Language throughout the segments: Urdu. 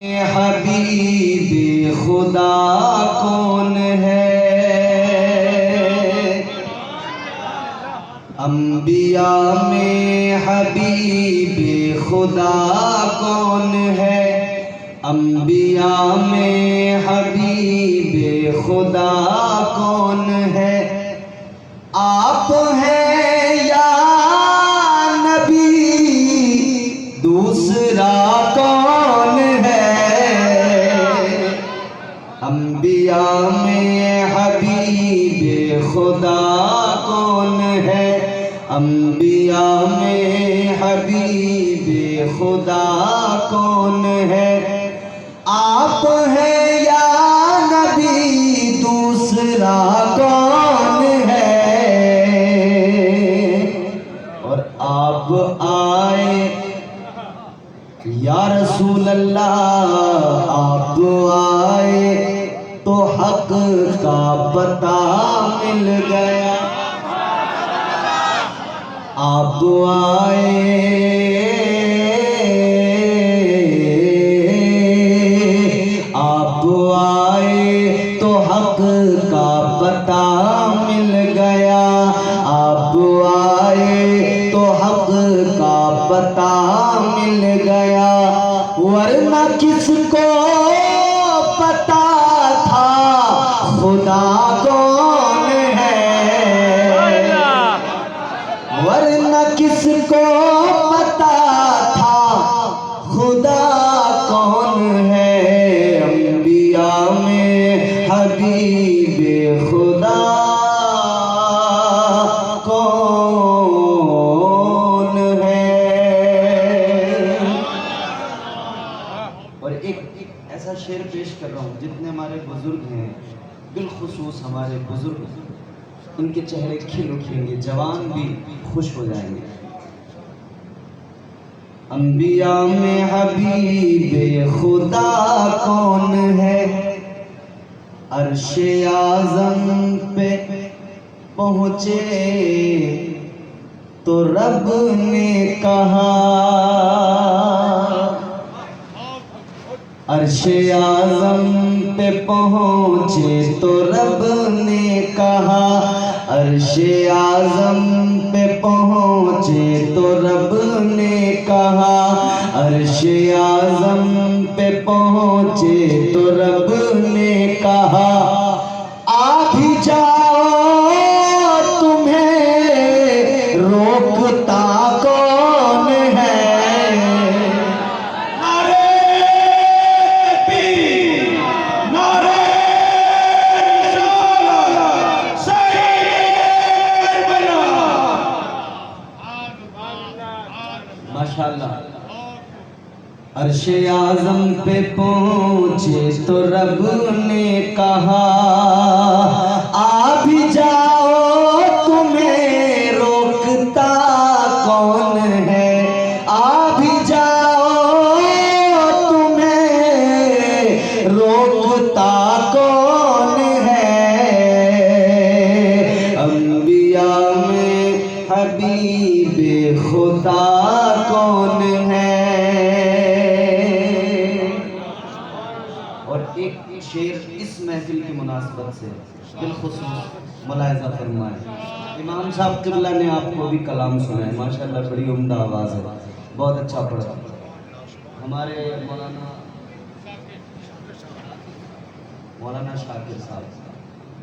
حبیب خدا کون ہے؟ انبیاء میں حبیب خدا کون ہے؟ انبیاء میں حبیب خدا کون ہے؟ آپ ہیں یا نبی دوسرا کون ہے؟ انبیاء میں حبیب خدا کون ہے؟ انبیاء میں حبیب خدا کون ہے؟ آپ ہیں یا نبی دوسرا کون ہے؟ اور آپ آئے یا رسول اللہ، آپ آئے تو حق کا پتہ مل گیا۔ آپ آئے تو حق کا پتہ مل گیا۔ آپ آئے تو حق کا پتہ مل گیا، ورنہ کس کو پتہ تھا خدا کون ہے؟ ورنہ کس کو پتہ تھا خدا کون ہے؟ انبیاء میں حبیب خدا کون ہے؟ اور ایک ایسا شعر پیش کر رہا ہوں، جتنے ہمارے بزرگ ہیں، بالخصوص ہمارے بزرگ، ان کے چہرے کھل اٹھیں گے، جوان بھی خوش ہو جائیں گے۔ انبیاء میں حبیب خدا کون ہے؟ عرش اعظم پہ پہنچے تو رب نے کہا، عرش اعظم پہ پہنچے تو رب نے کہا، عرش اعظم پہ پہنچے تو رب نے کہا، عرش اعظم پہ پہنچے تو رب نے کہا، آ بھی جاؤ تمہیں روکتا کون ہے؟ ماشاءاللہ۔ عرش اعظم پہ پہنچے تو رب نے کہا، آ بھی جاؤ تمہیں روکتا کون ہے؟ آ بھی جاؤ تمہیں روکتا کون ہے؟ انبیاء میں حبیب خدا کون ہے؟ اور ایک شعر اس محفل کی مناسبت سے بالخصوص ملاحظہ فرمائے۔ امام صاحب قبلہ نے آپ کو بھی کلام سنائے، ماشاءاللہ بڑی عمدہ آواز ہے، بہت اچھا پڑھا۔ ہمارے مولانا شاکر صاحب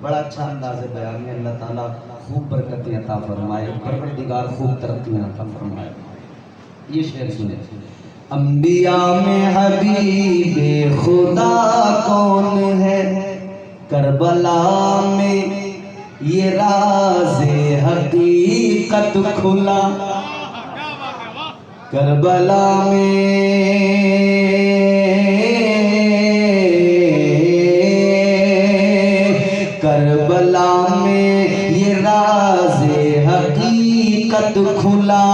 بڑا اچھا انداز بیان ہے، اللہ تعالیٰ خوب برکتیں عطا فرمائے، پروردگار خوب ترقیاں عطا فرمائے۔ یہ شعر سنے۔ انبیاء میں حبیب خدا کون ہے؟ کربلا میں یہ راز حقیقت کھلا، کربلا میں یہ راز حقیقت کھلا،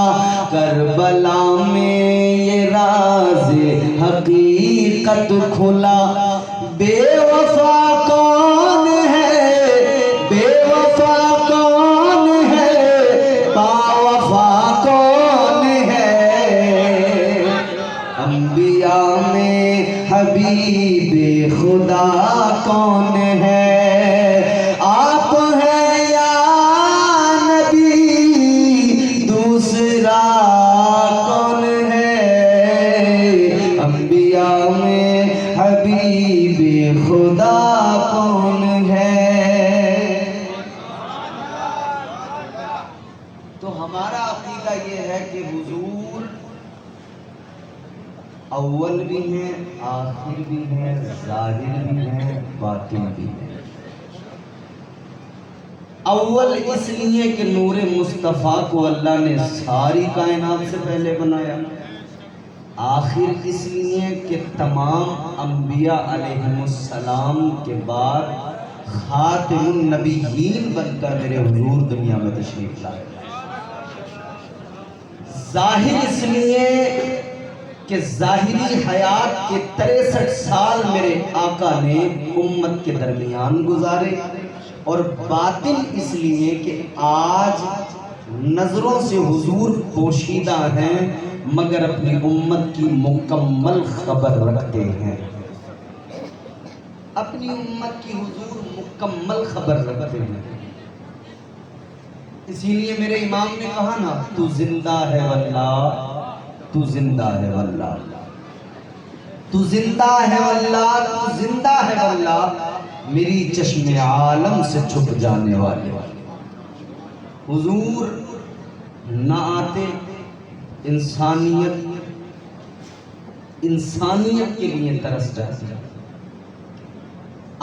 کربلا میں یہ راز حقیقت کھلا، بے وفا کون ہے؟ بے وفا کون ہے؟ با وفا کون ہے؟ انبیاء میں حبیب حبیب خدا کون ہے؟ آپ ہیں یا نبی، دوسرا کون ہے؟ انبیاء میں حبیب خدا کون ہے؟ تو ہمارا عقیدہ یہ ہے کہ حضور اول بھی ہیں، آخر بھی ہیں، ظاہر بھی ہیں، باطن بھی ہیں۔ اول اس لیے کہ نور مصطفیٰ کو اللہ نے ساری کائنات سے پہلے بنایا، آخر اس لیے کہ تمام انبیاء علیہم السلام کے بعد خاتم النبیین بن کر میرے حضور دنیا میں تشریف لائے۔ ظاہر اس لیے کہ ظاہری حیات کے 63 سال میرے آقا نے امت کے درمیان گزارے، اور باطن اس لیے کہ آج نظروں سے حضور پوشیدہ ہیں مگر اپنی امت کی مکمل خبر رکھتے ہیں، اپنی امت کی حضور مکمل خبر رکھتے ہیں۔ اسی لیے میرے امام نے کہا نا، تو زندہ ہے واللہ، تو زندہ ہے واللہ، تو زندہ ہے واللہ، تو زندہ ہے واللہ، میری چشم عالم سے چھپ جانے والے۔ حضور نہ آتے، انسانیت کے لیے ترس جاتے،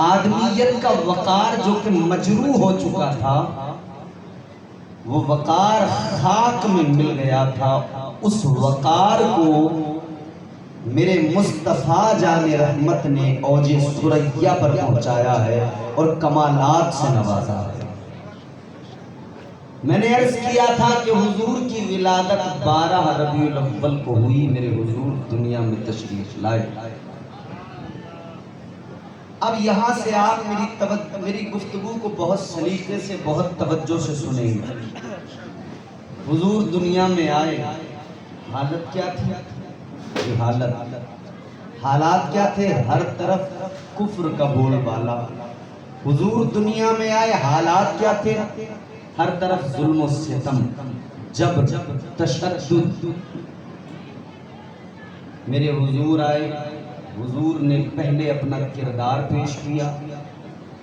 آدمیت کا وقار جو کہ مجروح ہو چکا تھا، وہ وقار خاک میں مل گیا تھا، اس وقار کو میرے مصطفیٰ جان رحمت نے اوج ثریا پر پہنچایا ہے اور کمالات سے نوازا ہے۔ میں نے عرض کیا تھا کہ حضور کی ولادت 12 ربیع الاول کو ہوئی، میرے حضور دنیا میں تشریف لائے۔ اب یہاں سے آپ میری گفتگو کو بہت سلیقے سے، بہت توجہ سے سنیں گے۔ حضور دنیا میں آئے، حالت کیا تھی؟ یہ حالات کیا تھے؟ ہر طرف کفر کا بول بالا۔ حضور دنیا میں آئے، حالات کیا تھے؟ ہر طرف ظلم و ستم، جبر، تشدد۔ میرے حضور آئے، حضور نے پہلے اپنا کردار پیش کیا۔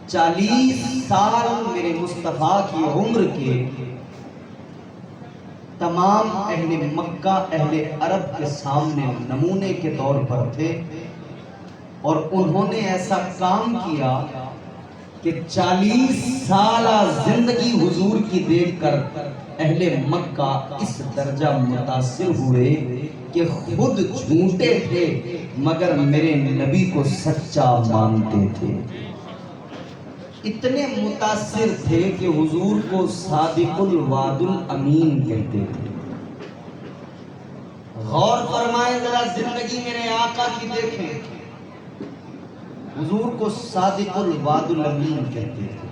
40 سال میرے مصطفیٰ کی عمر کے تمام اہل مکہ، اہل عرب کے سامنے نمونے کے طور پر تھے، اور انہوں نے ایسا کام کیا کہ 40 سالہ زندگی حضور کی دیکھ کر اہل مکہ اس درجہ متاثر ہوئے کہ خود جھوٹے تھے مگر میرے نبی کو سچا مانتے تھے۔ اتنے متاثر تھے کہ حضور کو صادق الوعد الامین کہتے تھے۔ غور فرمائیں ذرا، زندگی میرے آقا کی دیکھیں، حضور کو صادق الوعد الامین کہتے تھے۔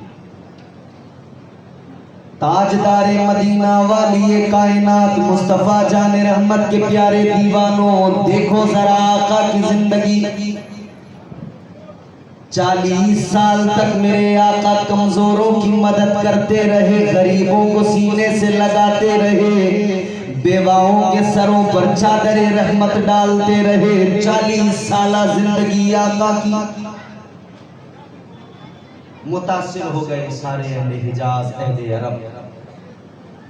تاجدار مدینہ، والی کائنات، مصطفیٰ جان رحمت کے پیارے دیوانوں، دیکھو ذرا آقا کی زندگی۔ 40 سال تک میرے آقا کمزوروں کی مدد کرتے رہے، غریبوں کو سینے سے لگاتے رہے، بیواؤں کے سروں پر چادر رحمت ڈالتے رہے۔ 40 سالہ زندگی آقا کی۔ متاثر ہو گئے سارے اہل حجاز، اہل عرب۔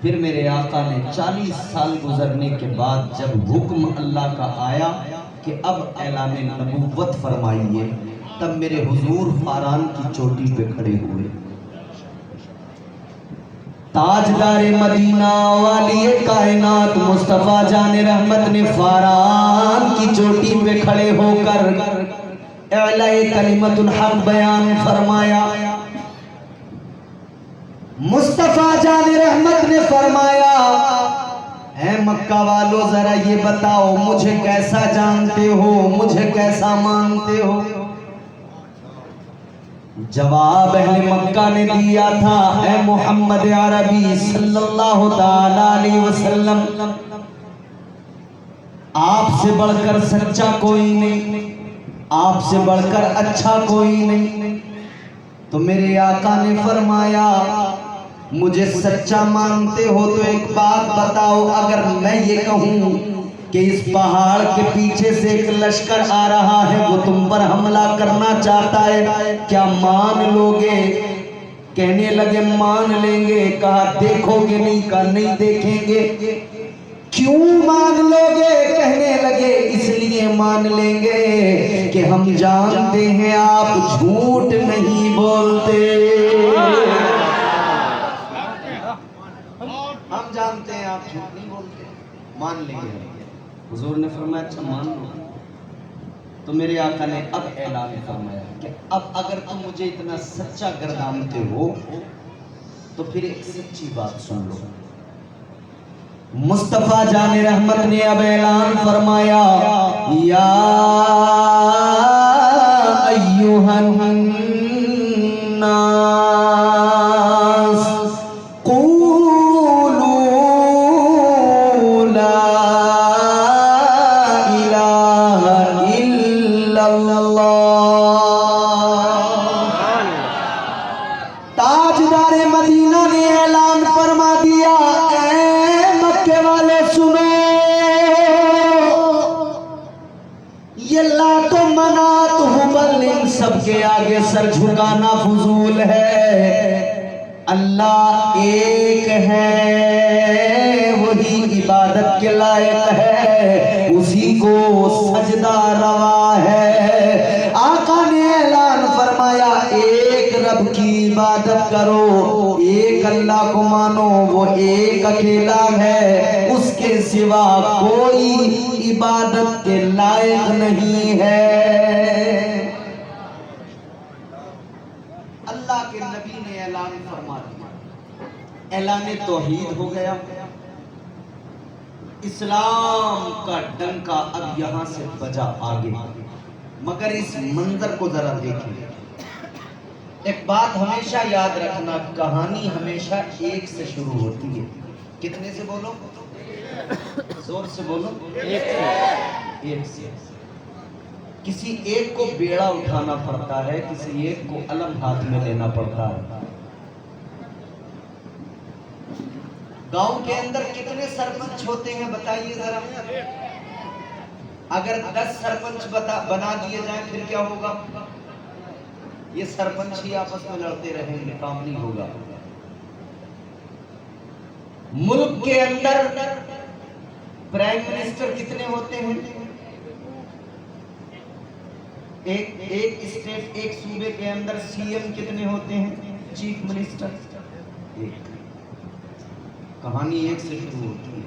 پھر میرے آقا نے 40 سال گزرنے کے بعد جب حکم اللہ کا آیا کہ اب اعلان نبوت فرمائیے، تب میرے حضور فاران کی چوٹی پہ کھڑے ہوئے۔ تاجدار مدینہ، والی کائنات، مصطفیٰ جان رحمت نے فاران کی چوٹی پہ کھڑے ہو کر اعلی کلمت الحق بیان فرمایا۔ مصطفیٰ جان رحمت نے فرمایا، اے مکہ والو ذرا یہ بتاؤ مجھے کیسا جانتے ہو، مجھے کیسا مانتے ہو؟ جواب اہل مکہ نے دیا تھا، اے محمد عربی صلی اللہ تعالی علیہ وسلم، آپ سے بڑھ کر سچا کوئی نہیں، آپ سے بڑھ کر اچھا کوئی نہیں. تو میرے آقا نے فرمایا مجھے سچا مانتے ہو تو ایک بات بتاؤ، اگر میں یہ کہوں کہ اس پہاڑ کے پیچھے سے ایک لشکر آ رہا ہے، وہ تم پر حملہ کرنا چاہتا ہے، کیا مان لو گے؟ کہنے لگے مان لیں گے. کہا دیکھو گے نہیں؟ کہا نہیں دیکھیں گے. کیوں مان لو گے؟ کہنے لگے اس لیے مان لیں گے کہ ہم جانتے ہیں آپ جھوٹ نہیں بولتے. ہم جانتے ہیں آپ جھوٹ نہیں بولتے، مان لیں گے. حضور نے فرمایا اچھا مان لو. تو میرے آقا نے اب اعلان فرمایا کہ اب اگر تم مجھے اتنا سچا گردانتے ہو تو پھر ایک سچی بات سن لو. مصطفیٰ جان رحمت نے اب اعلان فرمایا یا ایھا الناس قولوا لا الہ الا اللہ. تاجدار مدینہ نے اعلان فرما دیا یہ لات و منات ہبل ان سب کے آگے سر جھکانا فضول ہے. اللہ ایک ہے، وہی عبادت کے لائق ہے، اسی کو سجدہ روا ہے. آقا نے اعلان فرمایا ایک رب کی عبادت کرو، ایک اللہ کو مانو، وہ ایک اکیلا ہے، اس کے سوا کوئی عبادت کے لائق نہیں ہے. اللہ کے نبی نے اعلان فرما دیا، اعلان توحید ہو گیا. اسلام کا ڈنکا اب یہاں سے بجا آگے. مگر اس منظر کو ذرا دیکھیں. ایک بات ہمیشہ یاد رکھنا، کہانی ہمیشہ ایک سے شروع ہوتی ہے. کتنے سے بولو؟ زور سے بولو. ایک سے. کسی ایک کو بیڑا اٹھانا پڑتا ہے، کسی ایک کو علم ہاتھ میں لینا پڑتا ہے. گاؤں کے اندر کتنے سرپنچ ہوتے ہیں بتائیے ذرا. اگر 10 سرپنچ بنا دیے جائیں پھر کیا ہوگا؟ یہ سرپنچ ہی آپس میں لڑتے رہیں گے، کام نہیں ہوگا. ملک کے اندر پرائم منسٹر کتنے ہوتے ہیں؟ ایک اسٹیٹ، ایک صوبے کے اندر سی ایم کتنے ہوتے ہیں؟ Chief minister. ایک. کہانی ایک سے شروع ہوتی ہے.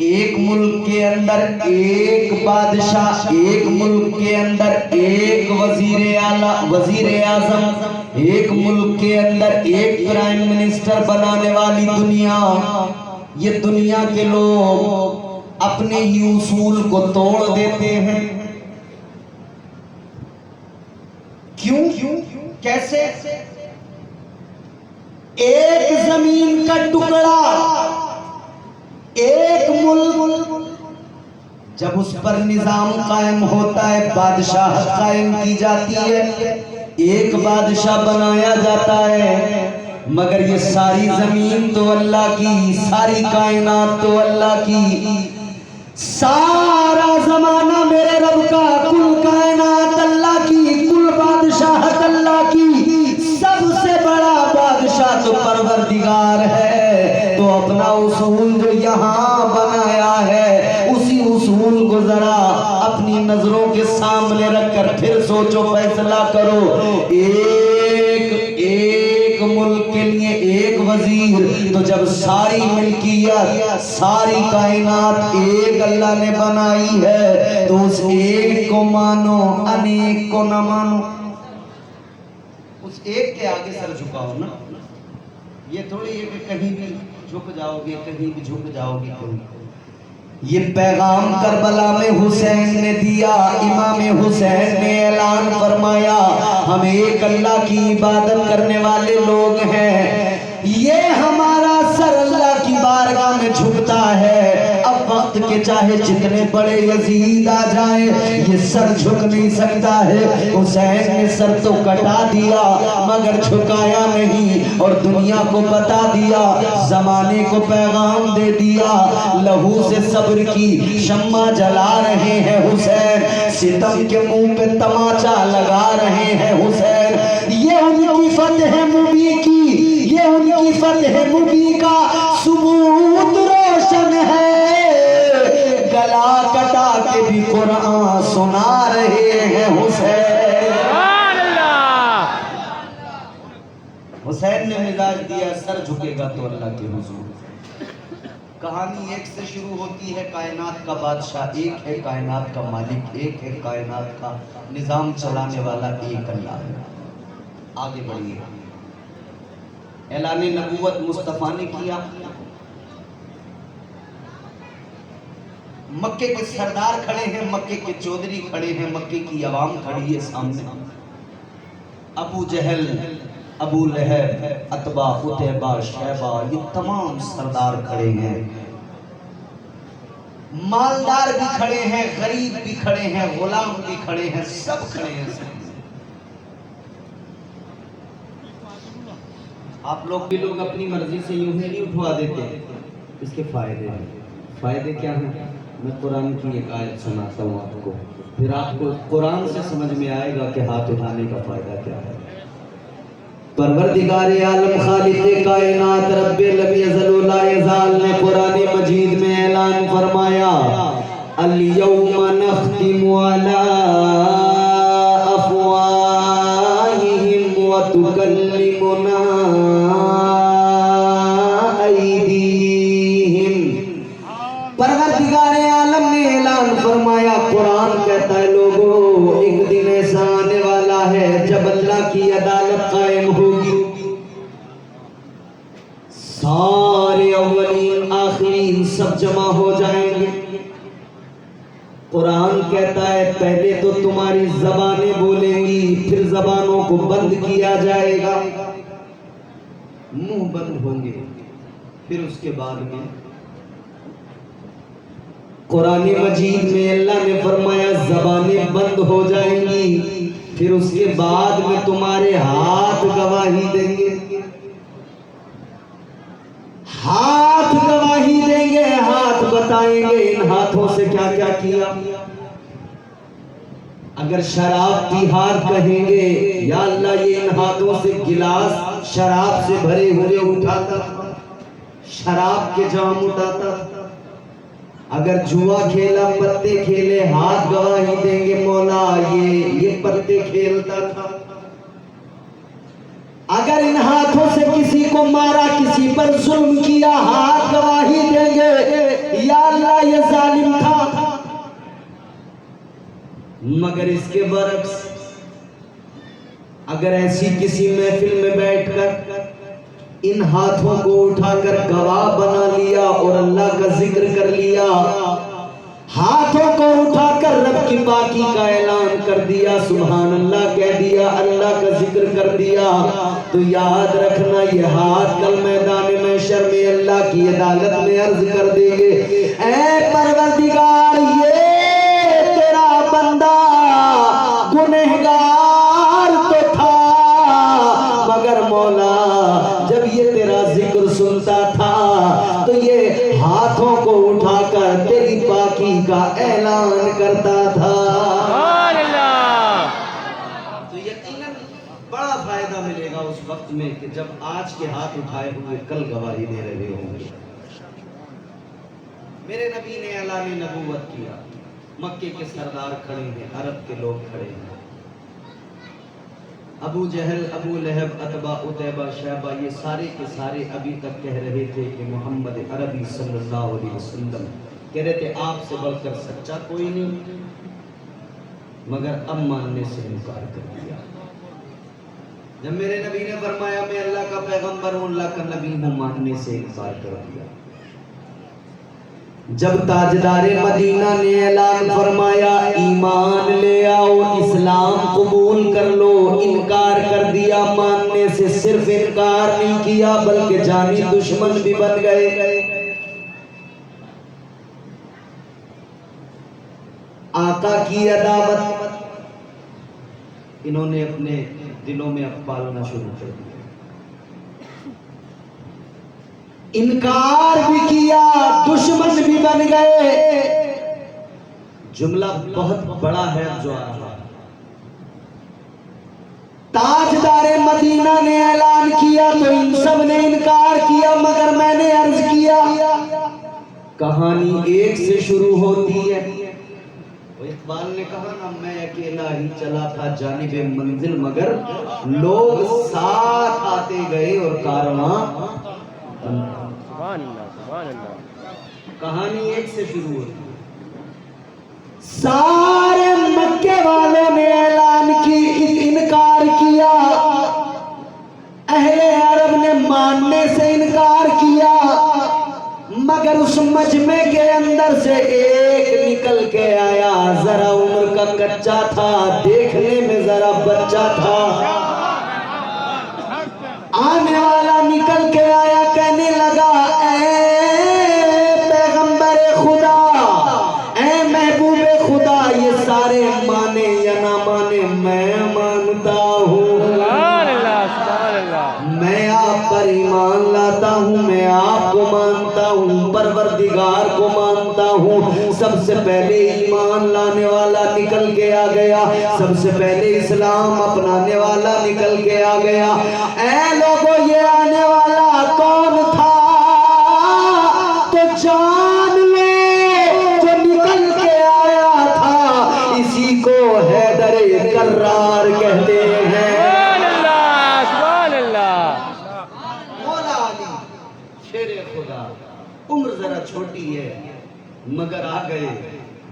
ایک ملک کے اندر ایک بادشاہ، ایک ملک کے اندر ایک وزیر اعلیٰ، وزیر اعظم، ایک ملک کے اندر ایک پرائم منسٹر بنانے والی دنیا. یہ دنیا کے لوگ اپنے ہی اصول کو توڑ دیتے ہیں. کیوں؟ کیسے؟ ایک زمین کا ٹکڑا، ایک ملک، جب اس پر نظام قائم ہوتا ہے، بادشاہت قائم کی جاتی ہے، ایک بادشاہ بنایا جاتا ہے. مگر یہ ساری زمین تو اللہ کی، ساری کائنات تو اللہ کی، سارا زمانہ میرے رب کا، کل کائنات اللہ کی، کل بادشاہت اللہ کی. سب سے بڑا بادشاہ تو پروردگار ہے. تو اپنا اصول جو یہاں بنایا ہے، اسی اصول کو ذرا اپنی نظروں کے سامنے رکھ کر پھر سوچو، فیصلہ کرو. ایک ملک کے لیے ایک وزیر. تو جب ساری ملکیت، ساری کائنات ایک اللہ نے بنائی ہے، تو اس ایک کو مانو، انیک کو نہ مانو. اس ایک کے آگے سر جھکاؤ نا. یہ تھوڑی ہے کہ کہیں بھی جھک جاؤ گے، کہیں بھی جھک جاؤ گے. یہ پیغام کربلا میں حسین نے دیا. امام حسین نے اعلان فرمایا ہم ایک اللہ کی عبادت کرنے والے لوگ ہیں، یہ ہمارا سر اللہ کی بارگاہ میں جھکتا ہے. اب وقت کے کے چاہے جتنے بڑے یزید آ جائیں یہ سر جھک نہیں سکتا ہے. حسین نے سر تو کٹا دیا مگر جھکایا نہیں اور دنیا کو بتا دیا, زمانے کو پیغام دے دیا, لہو سے صبر کی شمع جلا رہے ہیں حسین, ستم کے منہ پہ تماچا لگا رہے ہیں حسین. یہ ان کی فتح مبین کی, یہ ان کی فتح مبین کا ثبوت روشن ہے, گلا کٹا کے بھی قرآن سنا رہے ہیں حسین. حسین نے مزاج دیا سر جھکے گا تو اللہ کے حضور. کہانی ایک سے شروع ہوتی ہے, کائنات کا بادشاہ ایک ہے, کائنات کا مالک ایک ہے, کائنات کا نظام چلانے والا ایک اللہ ہے. آگے بڑھیے. اعلان نبوت مصطفیٰ نے کیا, مکے کے سردار کھڑے ہیں, مکے کے چودھری کھڑے ہیں, مکے کی عوام کھڑی ہے سامنے. ابو جہل, ابو لہب, عتبہ, عتیبہ, شیبہ, یہ تمام سردار کھڑے ہیں. مالدار بھی کھڑے ہیں, غریب بھی کھڑے ہیں, غلام بھی کھڑے ہیں, سب کھڑے ہیں. آپ لوگ بھی لوگ اپنی مرضی سے یوں ہی نہیں اٹھوا دیتے, اس کے فائدے ہیں. فائدے کیا ہیں؟ میں قرآن کی ایک آیت سناتا ہوں آپ کو, پھر آپ کو قرآن سے سمجھ میں آئے گا کہ ہاتھ اٹھانے کا فائدہ کیا ہے. پروردگار عالم خالق کائنات رب لم یزل لا یزال نے قرآن مجید میں اعلان فرمایا, الیوم نختم علی افواہہم وتکلمنا ایدیہم. پروردگار عالم نے اعلان فرمایا, قرآن کہتا ہے لوگوں ایک دن ایسا آنے والا ہے جب اللہ کی عدالت قائم ہوگی, سارے اولین آخرین سب جمع ہو جائیں گے. قرآن کہتا ہے پہلے تو تمہاری زبانیں بولیں گی, پھر زبانوں کو بند کیا جائے گا, منہ بند ہوں گے, پھر اس کے بعد میں قرآن مجید میں اللہ نے فرمایا زبانیں بند ہو جائیں گی, پھر اس کے بعد میں تمہارے ہاتھ گواہی دیں گے. ہاتھ گواہی دیں گے, ہاتھ بتائیں گے ان ہاتھوں سے کیا کیا کیا. اگر شراب کی ہاتھ کہیں گے یا اللہ یہ ان ہاتھوں سے گلاس شراب سے بھرے ہوئے اٹھاتا تھا, شراب کے جام اٹھاتا تھا. اگر جوا کھیلا, پتے کھیلے, ہاتھ گواہی دیں گے مولا یہ پتے کھیلتا تھا. اگر ان ہاتھوں سے کسی کو مارا, کسی پر ظلم کیا, ہاتھ گواہی دیں گے یا اللہ یہ ظالم تھا. مگر اس کے برعکس اگر ایسی کسی محفل میں بیٹھ کر ان ہاتھوں کو اٹھا کر گواہ بنا لیا اور اللہ کا ذکر کر لیا, ہاتھوں کو اٹھا کر رب کی پاکی کا اعلان کر دیا, سبحان اللہ کہہ دیا, اللہ کا ذکر کر دیا, تو یاد رکھنا یہ ہاتھ کل میدان محشر میں اللہ کی عدالت میں عرض کر دیں گے, اے پروردگار یہ تیرا بندہ گنہگار تو تھا, مگر مولا جب یہ تیرا ذکر سنتا تھا تو یہ ہاتھوں کو اٹھا کر تیری پاکی کا اعلان کرتا تھا. تو یقیناً بڑا فائدہ ملے گا اس وقت میں کہ جب آج کے ہاتھ اٹھائے ہوئے کل گواہی دے رہے ہوں گے. میرے نبی نے اعلان نبوت کیا, مکے کے سردار کھڑے ہیں, عرب کے لوگ کھڑے ہیں, ابو جہل, ابو لہب, عتبہ, عتیبہ, شیبہ, یہ سارے کے سارے ابھی تک کہہ رہے تھے کہ محمد عربی صلی اللہ علیہ وسلم کہہ رہے تھے آپ سے بڑھ کر سچا کوئی نہیں, مگر اب ماننے سے انکار کر دیا. جب میرے نبی نے فرمایا میں اللہ کا پیغمبر ہوں, اللہ کا نبی ہوں, ماننے سے انکار کر دیا. جب تاجدار مدینہ نے اعلان فرمایا ایمان لے آؤ, اسلام قبول کر لو, انکار کر دیا, ماننے سے صرف انکار نہیں کیا بلکہ جانی دشمن بھی بن گئے. آقا کی عداوت انہوں نے اپنے دلوں میں اب پالنا شروع کر دیا. انکار بھی کیا, دشمن بھی بن گئے. جملہ بہت بڑا ہے جو آ رہا ہے. تاجدار مدینہ نے اعلان کیا تو ان سب نے انکار کیا, مگر میں نے عرض کیا کہانی ایک سے شروع ہوتی ہے. اقبال نے کہا نا, میں اکیلا ہی چلا تھا جانب منزل, مگر لوگ ساتھ آتے گئے اور کارواں. کہانی ایک سے شروع ہوتی. سارے مکے والوں نے اعلان کی, انکار کیا. اہل عرب نے ماننے سے انکار کیا, مگر اس مجمع کے اندر سے ایک نکل کے آیا. ذرا عمر کا کچا تھا, دیکھنے میں ذرا بچہ تھا. آنے والا نکل کے آیا, کہنے لگا اے پیغمبر خدا, اے محبوب خدا, یہ سارے مانے یا نہ مانے میں مانتا ہوں. میں آپ پر ایمان لاتا ہوں, میں آپ کو مانتا ہوں, پروردگار کو مانتا ہوں. سب سے پہلے ایمان لانے والا نکل کے آ گیا, سب سے پہلے اسلام اپنانے والا نکل کے آ گیا. اے لوگوں, یہ آنے والا کون تھا تو جان لے, جو نکل کے آیا تھا اسی کو حیدر کرار کہتے ہیں. عمر ذرا چھوٹی ہے مگر آ گئے.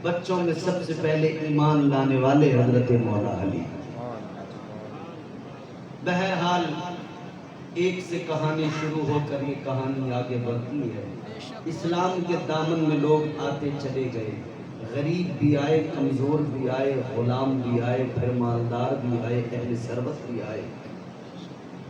بچوں میں سب سے پہلے ایمان لانے والے حضرت مولا علی. بہرحال ایک سے کہانی شروع ہو کر یہ کہانی آگے بڑھتی ہے. اسلام کے دامن میں لوگ آتے چلے گئے. غریب بھی آئے, کمزور بھی آئے, غلام بھی آئے, پھر مالدار بھی آئے, اہل ثروت بھی آئے.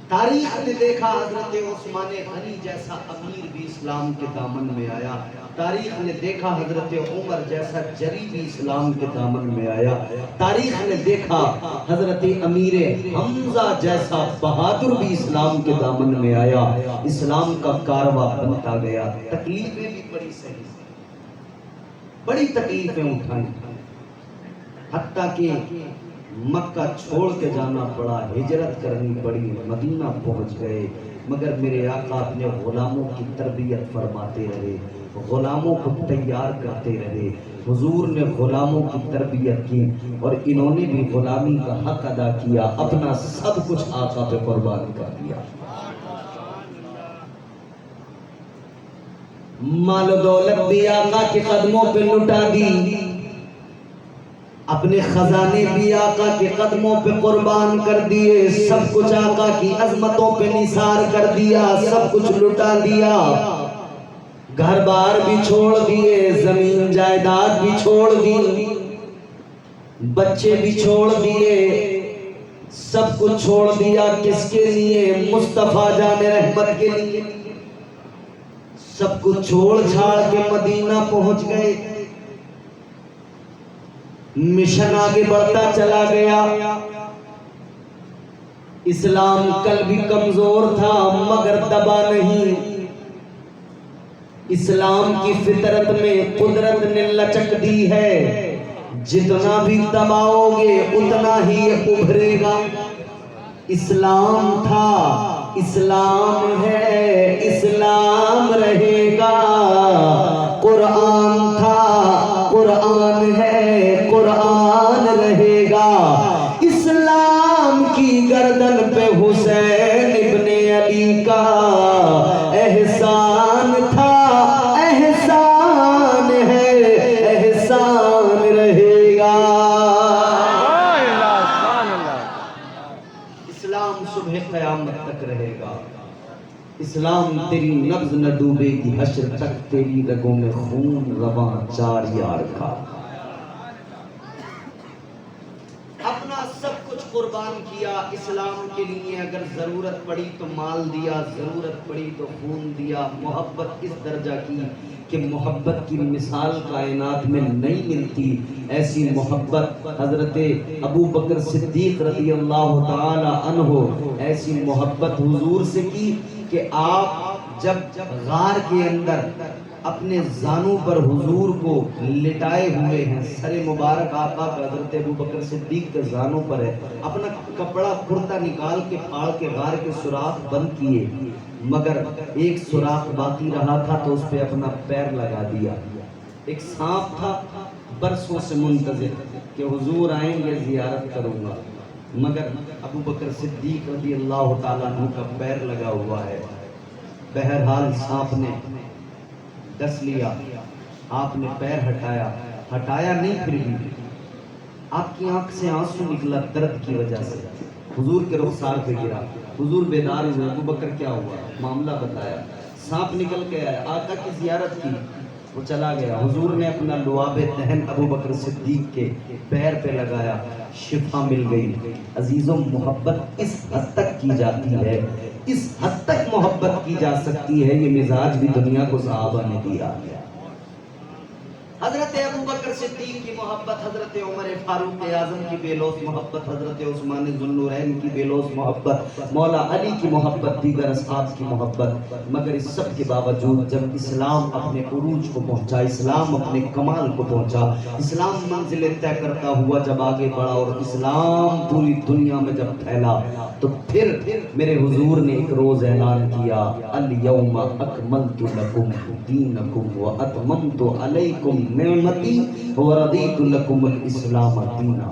تاریخ نے دیکھا حضرت عثمان غنی جیسا امیر بھی اسلام کے دامن میں آیا. تاریخ نے دیکھا حضرت عمر جیسا جری بھی اسلام کے دامن میں آیا. تاریخ نے دیکھا حضرت امیر حمزہ جیسا بہادر بھی اسلام کے دامن میں آیا. اسلام کا کارواں بنتا گیا. تکلیفیں بھی بڑی صحیح, بڑی تکلیفیں اٹھائیں, حتیٰ کہ مکہ چھوڑ کے جانا پڑا, ہجرت کرنی پڑی, مدینہ پہنچ گئے. مگر میرے آقا اپنے غلاموں کی تربیت فرماتے رہے, غلاموں کو تیار کرتے رہے. حضور نے غلاموں کی تربیت کی اور انہوں نے بھی غلامی کا حق ادا کیا, اپنا سب کچھ آقا پہ قربان کر دیا. مال و دولت بھی آقا کے قدموں پہ لٹا دی, اپنے خزانے بھی آقا کے قدموں پہ قربان کر دیے, سب کچھ آقا کی عظمتوں پہ نثار کر دیا, سب کچھ لٹا دیا. گھر بار بھی چھوڑ دیے, زمین جائیداد بھی چھوڑ دی, بچے بھی چھوڑ دیے, سب کچھ چھوڑ دیا. کس کے لیے؟ مصطفیٰ جان رحمت کے لیے. سب کچھ چھوڑ چھاڑ کے مدینہ پہنچ گئے. مشن آگے بڑھتا چلا گیا. اسلام کل بھی کمزور تھا مگر دبا نہیں. اسلام کی فطرت میں قدرت نے لچک دی ہے, جتنا بھی دباؤ گے اتنا ہی ابھرے گا. اسلام تھا, اسلام ہے, اسلام رہے گا. قرآن تھا, قرآن ہے, قرآن رہے گا. اسلام کی گردن پہ حسین ابن علی کا احسان تھا, احسان ہے, احسان رہے گا. اسلام صبح قیامت تک رہے گا. اسلام تیری نبض نہ ڈوبے گی حشر تک, تیری رگوں میں خون رواں 4 یار کا. اپنا اپنا سب کچھ قربان کیا اسلام کے لیے، اگر ضرورت پڑی تو مال دیا، ضرورت پڑی تو خون دیا۔ محبت اس درجہ کی کہ محبت کی مثال کائنات میں نہیں ملتی۔ ایسی محبت حضرت ابو بکر صدیق رضی اللہ تعالی عنہ ایسی محبت حضور سے کی کہ آپ جب غار کے اندر اپنے زانوں پر حضور کو لٹائے ہوئے ہیں، سر مبارک آقا کا حضرت ابو بکر صدیق کے زانوں پر ہے، اپنا کپڑا کرتا نکال کے پھاڑ کے غار کے سوراخ بند کیے، مگر ایک سوراخ باقی رہا تھا تو اس پہ اپنا پیر لگا دیا۔ ایک سانپ تھا برسوں سے منتظر کہ حضور آئیں گے زیارت کروں گا، مگر ابو بکر صدیق رضی اللہ تعالیٰ عنہ کا پیر لگا ہوا ہے۔ بہرحال سانپ نے ڈس لیا، آپ نے پیر ہٹایا نہیں، پھر بھی آپ کی آنکھ سے آنسو نکلا درد کی وجہ سے، حضور کے رخسار پہ گرا۔ حضور بیدار ہوئے، ابو بکر کیا ہوا، معاملہ بتایا، سانپ نکل کے آیا، آقا کی زیارت کی، وہ چلا گیا۔ حضور نے اپنا لعاب دہن ابو بکر صدیق کے پیر پہ لگایا، شفا مل گئی۔ عزیزوں، محبت اس حد تک کی جاتی ہے، اس حد تک محبت کی جا سکتی ہے، یہ مزاج بھی دنیا کو صحابہ نے دیا۔ حضرت ابو بکر صدیق کی محبت، حضرت عمر فاروق اعظم کی بے لوث محبت، حضرت عثمان ذو النورین کی بے لوث محبت، مولا علی کی محبت، دیگر اصحاب کی محبت، مگر اس سب کے باوجود جب اسلام اپنے عروج کو پہنچا، اسلام اپنے کمال کو پہنچا، اسلام منزلیں طے کرتا ہوا جب آگے بڑھا اور اسلام پوری دنیا میں جب پھیلا، تو پھر میرے حضور نے ایک روز اعلان کیا، الیوم اکملت لکم دینکم واتممت علیکم نعمتی ورضیت لکم الاسلام دینا۔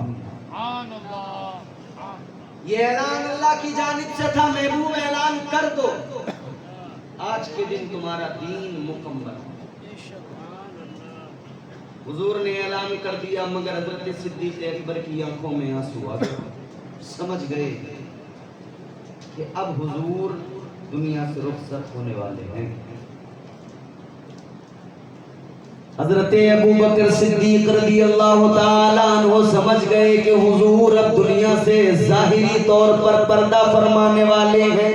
یہ اعلان اللہ کی جانب سے تھا، محبوب اعلان کر دو، آج کے دن تمہارا دین مکمل۔ حضور نے اعلان کر دیا، مگر حضرت صدیق اکبر کی آنکھوں میں آنسو آ گئے، سمجھ گئے کہ اب حضور دنیا سے رخصت ہونے والے ہیں۔ حضرت ابو بکر صدیق رضی اللہ تعالیٰ عنہ سمجھ گئے کہ حضور اب دنیا سے ظاہری طور پر پردہ فرمانے والے ہیں،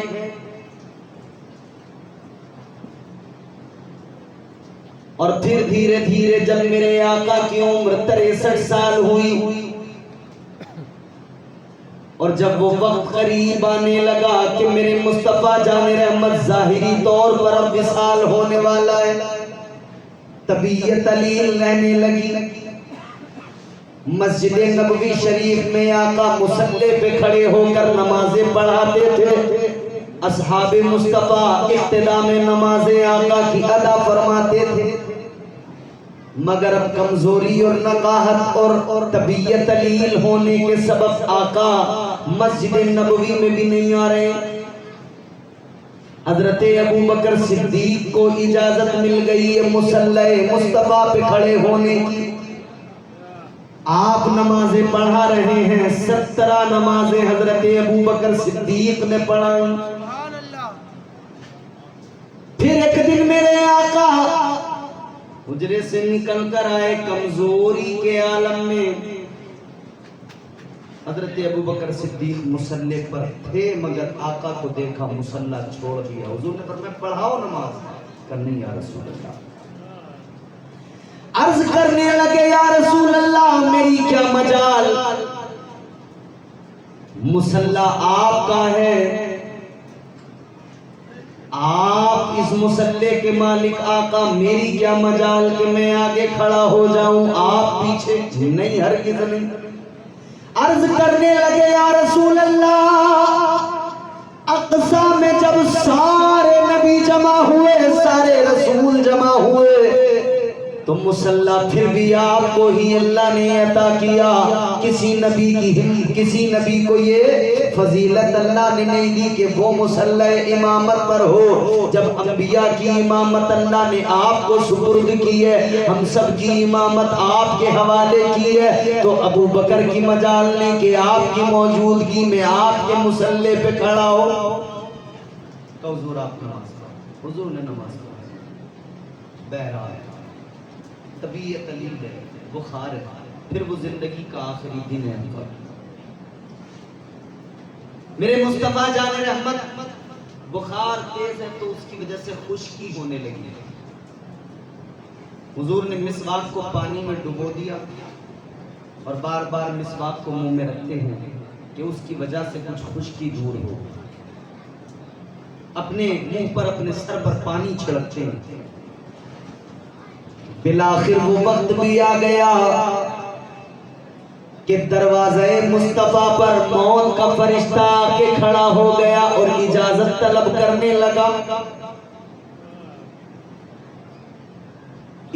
اور پھر دھیرے دھیرے جب میرے آقا کی عمر 63 سال ہوئی اور جب وہ وقت قریب آنے لگا کہ میرے مصطفیٰ جان رحمت ظاہری طور پر اب وصال ہونے والا ہے، طبیعت علیل رہنے لگی، مسجد نبوی شریف میں آقا مصلی پہ کھڑے ہو کر نمازیں پڑھاتے تھے، اصحاب مصطفیٰ اقتداء میں نمازیں آقا کی ادا فرماتے تھے، مگر اب کمزوری اور نقاہت اور طبیعت علیل ہونے کے سبب آقا مسجد نبوی میں بھی نہیں آ رہے۔ حضرت ابو بکر صدیق کو اجازت مل گئی ہے مصلی مصطفیٰ پہ کھڑے ہونے کی، آپ نمازیں پڑھا رہے ہیں، 17 نمازیں حضرت ابو بکر صدیق نے پڑھائیں۔ پھر ایک دن میرے آقا حجرے سے نکل کر آئے، کمزوری کے عالم میں حضرت ابو بکر صدیق مصلی پر تھے، مگر آقا کو دیکھا مصلی چھوڑ دیا۔ حضور نے فرمایا پڑھاؤ نماز، کرنے یا رسول اللہ۔ عرض کرنے لگے یا رسول اللہ میری کیا مجال، مصلی آپ کا ہے، آپ اس مصلی کے مالک آقا، میری کیا مجال کہ میں آگے کھڑا ہو جاؤں آپ پیچھے، نہیں ہرگز نہیں۔ عرض کرنے لگے یا رسول اللہ اقصی میں جب سارے نبی جمع ہوئے، سارے رسول جمع ہوئے، تو مصلی پھر بھی آپ کو ہی اللہ نے عطا کیا، کسی نبی کو یہ فضیلت اللہ نے نہیں دی کہ وہ مصلی امامت پر ہو۔ جب انبیاء کی امامت اللہ نے آپ کو سپرد کی ہے، ہم سب کی امامت آپ کے حوالے کی ہے، تو ابو بکر کی مجال نے کہ آپ کی موجودگی میں آپ کے مصلی پہ کھڑا ہو، تو حضور آپ نماز پڑھو۔ حضور نے نماز پڑھی، بہرحال طبیعت علیل ہے، بخار ہے، پھر وہ زندگی کا آخری دن ہے، میرے مصطفیٰ جان رحمت بخار تیز ہے تو اس کی وجہ سے خشکی ہونے لگی. حضور نے مسواک کو پانی میں ڈبو دیا اور بار بار مسواک کو منہ میں رکھتے ہیں کہ اس کی وجہ سے کچھ خشکی دور ہو. اپنے منہ پر اپنے سر پر پانی چھڑکتے ہیں. بالآخر وہ وقت بھی آ گیا کہ دروازے مصطفیٰ پر موت کا فرشتہ آ کے کھڑا ہو گیا اور اجازت طلب کرنے لگا.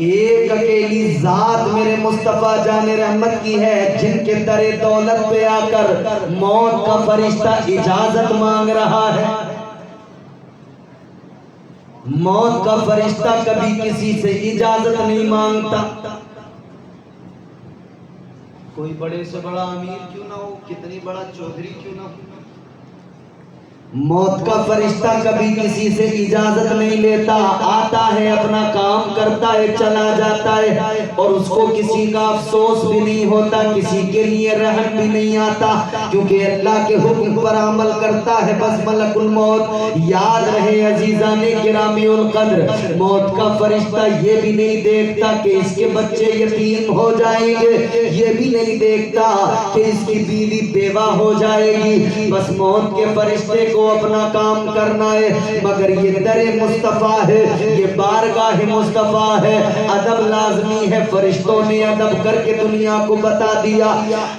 ایک اکیلی ذات میرے مصطفیٰ جان رحمت کی ہے جن کے در دولت پہ آ کر موت کا فرشتہ اجازت مانگ رہا ہے. موت کا فرشتہ کبھی کسی سے اجازت نہیں مانگتا. کوئی بڑے سے بڑا امیر کیوں نہ ہو, کتنی بڑا چودھری کیوں نہ ہو, موت کا فرشتہ کبھی کسی سے اجازت نہیں لیتا. آتا ہے, اپنا کام کرتا ہے, چلا جاتا ہے اور اس کو کسی کا افسوس بھی نہیں ہوتا, کسی کے لیے رحم بھی نہیں آتا, کیونکہ اللہ کے حکم پر عمل کرتا ہے. بس ملک الموت, یاد رہے عزیزان گرامی القدر, موت کا فرشتہ یہ بھی نہیں دیکھتا کہ اس کے بچے یتیم ہو جائیں گے, یہ بھی نہیں دیکھتا کہ اس کی بیوی بیوہ ہو جائے گی. بس موت کے فرشتے کو اپنا کام کرنا ہے. مگر یہ در مصطفیٰ ہے, یہ بارگاہ مصطفیٰ ہے, ادب لازمی ہے. فرشتوں نے ادب کر کے دنیا کو بتا دیا.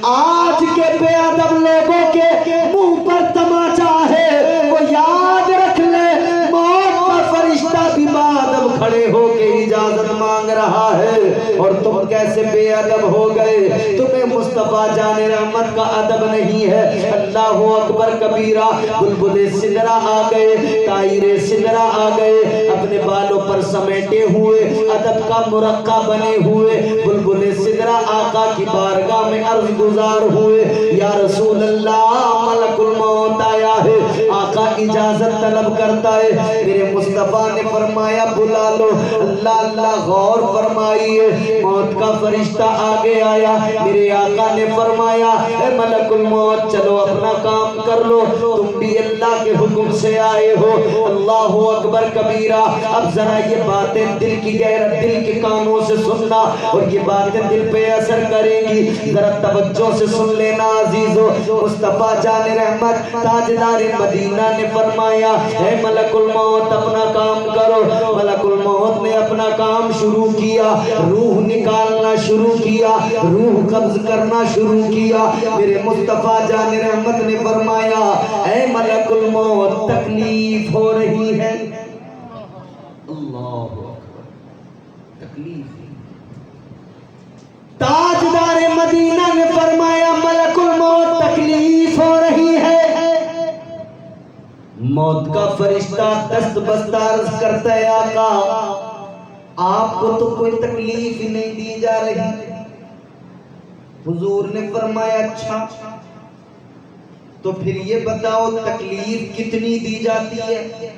آج کے بے ادب لوگوں کے منہ پر تماچا ہے, وہ یاد رکھ لے موت کا فرشتہ بھی بادب کھڑے ہو کے اجازت مانگ رہا ہے. اور تم کیسے بے ادب ہو گئے, تمہیں مصطفیٰ جان رحمت کا ادب نہیں ہے. اللہ اکبر کبیرہ. بلبل سدرا آ گئے, طائر سدرا آ گئے, اپنے بالوں پر سمیٹے ہوئے, ادب کا مرقع بنے ہوئے. بلبل سدرا آقا کی بارگاہ میں عرض گزار ہوئے, یا رسول اللہ ملک الموت آیا ہے. آقا اجازت طلب کرتا ہے. میرے مصطفیٰ نے فرمایا بلا لو. اللہ اللہ غور فرمائیے, موت کا فرشتہ آگے آیا. میرے آقا نے فرمایا اے ملک الموت چلو اپنا کام کر لو, تم بھی اللہ کے حکم سے آئے ہو. اللہ اکبر کبیرہ. اب ذرا یہ باتیں دل کی گہرا, دل کے کانوں سے سننا, اور یہ باتیں دل پہ اثر کریں گی. ذرا توجہ سے سن لینا عزیزو. مصطفیٰ جان رحمت تاجدار مدینہ نے فرمایا اے ملک الموت اپنا کام کرو. ملک الموت نے اپنا کام شروع کیا, روح نکالنا شروع کیا, روح قبض کرنا شروع کیا. میرے مصطفیٰ جان رحمت نے فرمایا اے ملک الموت تکلیف ہو رہی ہے. اللہ اکبر, تکلیف. تاجدار مدینہ نے فرمایا ملک الموت تکلیف ہو رہی ہے. موت کا فرشتہ دست بستہ عرض کرتا ہے آقا آپ کو تو کوئی تکلیف ہی نہیں دی جا رہی. حضور نے فرمایا اچھا تو پھر یہ بتاؤ تکلیف کتنی دی جاتی ہے.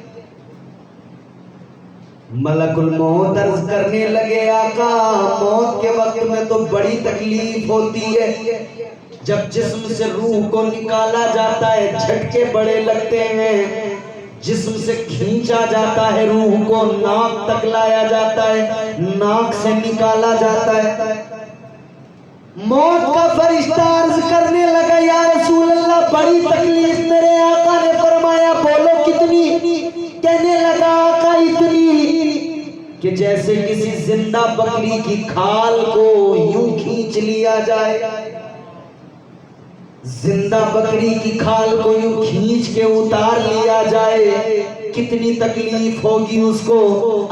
ملک الموت عرض کرنے لگے آقا موت کے وقت میں تو بڑی تکلیف ہوتی ہے. جب جسم سے روح کو نکالا جاتا ہے جھٹکے بڑے لگتے ہیں, جسم سے کھینچا جاتا ہے, روح کو ناک تک لایا جاتا ہے, ناک سے نکالا جاتا ہے. موت کا فرشتہ عرض کرنے لگا یا رسول اللہ بڑی تکلیف. میرے آقا نے فرمایا بولو کتنی. کہنے لگا آقا اتنی کہ جیسے کسی زندہ بکری کی کھال کو یوں کھینچ لیا جائے. زندہ بکری کی کھال کو یوں کھینچ کے اتار لیا جائے, کتنی تکلیف ہوگی اس کو.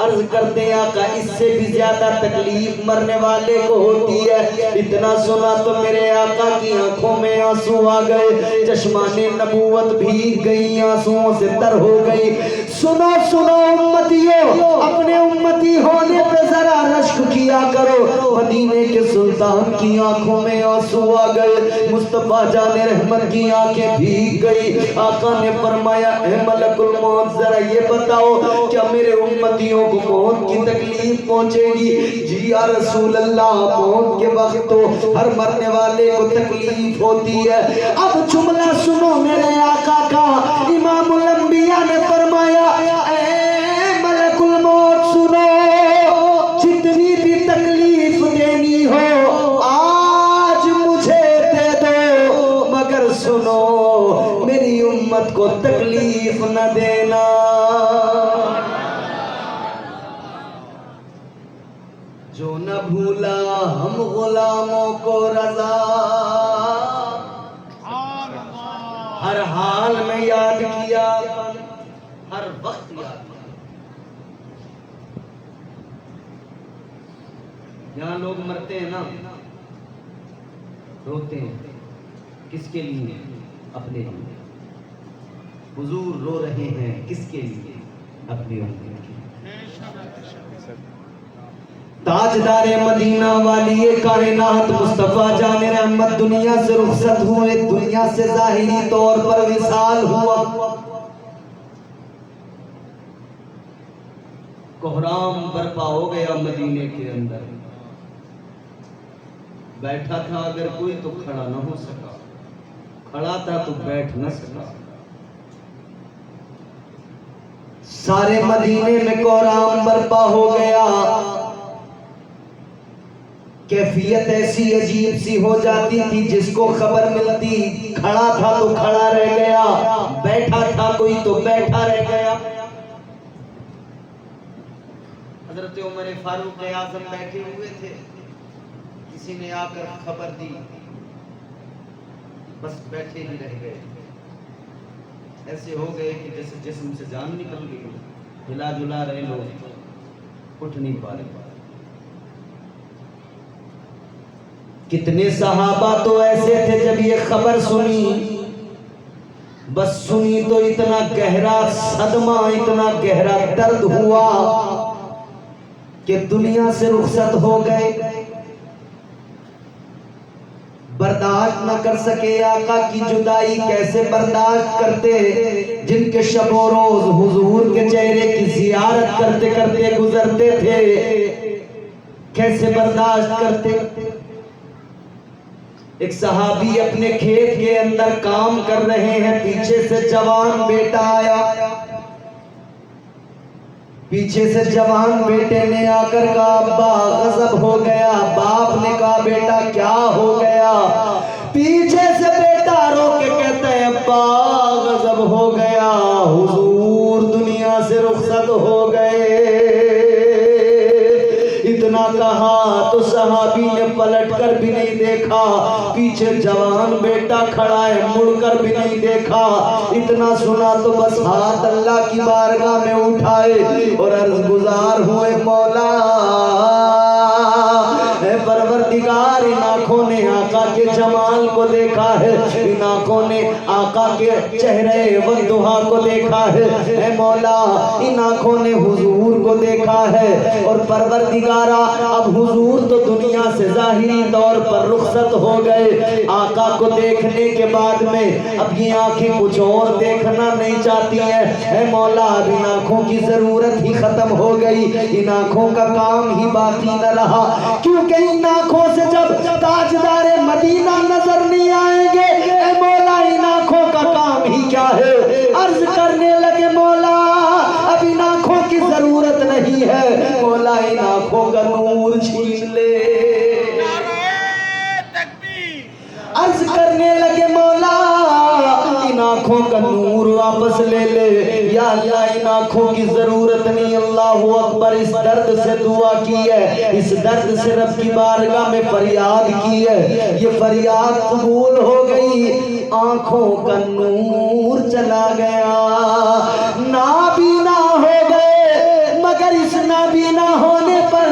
عرض کرتے ہیں آقا اس سے بھی زیادہ تکلیف مرنے والے کو ہوتی ہے. اتنا سنا تو میرے آقا کی آنکھوں میں آنسو آ گئے, چشمان نبوت بھیگ گئی, آنسوؤں سے تر ہو گئی. سنو سنو امتیو, اپنے امتی ہونے پہ ذرا رشک کیا کرو. مدینے کے سلطان کی آنکھوں میں آنسو آ گئے, مصطفیٰ جان رحمت کی آنکھیں بھیگ گئی. آقا نے فرمایا اے ملک الموت ذرا ذرا یہ بتاؤ کیا میرے امتیوں کو موت کی تکلیف پہنچے گی؟ جی یا رسول اللہ، موت کے وقت تو ہر مرنے والے کو تکلیف ہوتی ہے۔ اب جملہ سنو میرے آقا کا، امام الانبیاء نے فرمایا اے ملک الموت سنو، جتنی بھی تکلیف دینی ہو آج مجھے دے دو، مگر سنو میری امت کو تکلیف نہ دینا۔ جو نہ بھولا ہم غلاموں کو رضا، ہر حال میں یاد کیا، ہر وقت یاد کیا۔ یہاں لوگ مرتے ہیں نا، روتے ہیں، کس کے لیے؟ اپنے لیے۔ حضور رو رہے ہیں کس کے لیے؟ اپنی امت کے لیے۔ تاجدار مدینہ والی کائنات مصطفیٰ جان رحمت دنیا سے رخصت ہوئے، دنیا سے ظاہری طور پر وصال ہوا۔ کوہرام برپا ہو گیا مدینے کے اندر۔ بیٹھا تھا اگر کوئی تو کھڑا نہ ہو سکا، کھڑا تھا تو بیٹھ نہ سکا۔ سارے مدینے میں کوہرام برپا ہو گیا۔ کیفیت ایسی عجیب سی ہو جاتی تھی، جس کو خبر ملتی کھڑا تھا تو کھڑا رہ گیا، بیٹھا تھا کوئی تو بیٹھا رہ گیا۔ حضرت عمر فاروق اعظم بیٹھے ہوئے تھے، کسی نے آ کر خبر دی، بس بیٹھے ہی رہ گئے، ایسے ہو گئے کہ جیسے جسم سے جان نکل گئی، ہلا جلا رہے لوگ، اٹھ نہیں پا رہے۔ کتنے صحابہ تو ایسے تھے جب یہ خبر سنی، بس سنی تو اتنا گہرا صدمہ، اتنا گہرا درد ہوا کہ دنیا سے رخصت ہو گئے، برداشت نہ کر سکے آقا کی جدائی۔ کیسے برداشت کرتے جن کے شب و روز حضور کے چہرے کی زیارت کرتے کرتے گزرتے تھے، کیسے برداشت کرتے؟ ایک صحابی اپنے کھیت کے اندر کام کر رہے ہیں، پیچھے سے جوان بیٹا آیا، پیچھے سے جوان بیٹے نے آ کر کہا ابا غضب ہو گیا۔ باپ نے کہا بیٹا کیا ہو گیا؟ پیچھے سے بیٹا رو کے کہتا ہے ابا غضب ہو گیا، حضور دنیا سے رخصت ہو گئے۔ اتنا کہا تو صحابی نے پلٹ کر بھی نہیں دیکھا، پیچھے جوان بیٹا کھڑا ہے، مڑ کر بھی نہیں دیکھا۔ اتنا سنا تو بس ہاتھ اللہ کی بارگاہ میں اٹھائے اور عرض گزار ہوئے مولا اے پروردگار، ان آنکھوں نے آقا کے جمال کو دیکھا ہے، ان آنکھوں نے آقا کے چہرے والضحا کو دیکھا ہے، اے مولا ان آنکھوں نے حضور کو دیکھا ہے، اور پروردگارا اب حضور تو دنیا سے ظاہری طور پر رخصت ہو گئے، آقا کو دیکھنے کے بعد میں اب یہ آنکھیں کچھ اور دیکھنا نہیں چاہتی ہیں، اے مولا اب ان آنکھوں کی ضرورت ہی ختم ہو گئی، ان آنکھوں کا کام ہی باقی نہ رہا، کیونکہ ان آنکھوں سے جب تاجدار مدینہ نظر نہیں آئیں گے، اے مولا ان آنکھوں کا کام ہی کیا ہے؟ عرض کرنے لگے مولا اب ان آنکھوں کی ضرورت نہیں ہے، مولا ان آنکھوں کا نور چھین لے۔ عرض کرنے لگے مولا ان آنکھوں کا نور واپس لے لے، یا اللہ ان آنکھوں کی ضرورت نہیں۔ اللہ اکبر، اس درد سے دعا کی ہے، اس درد سے رب کی بارگاہ میں فریاد کی ہے، یہ فریاد قبول ہو گئی، آنکھوں کا نور چلا گیا، نابینا ہو گئے، مگر اس نابینا ہونے پر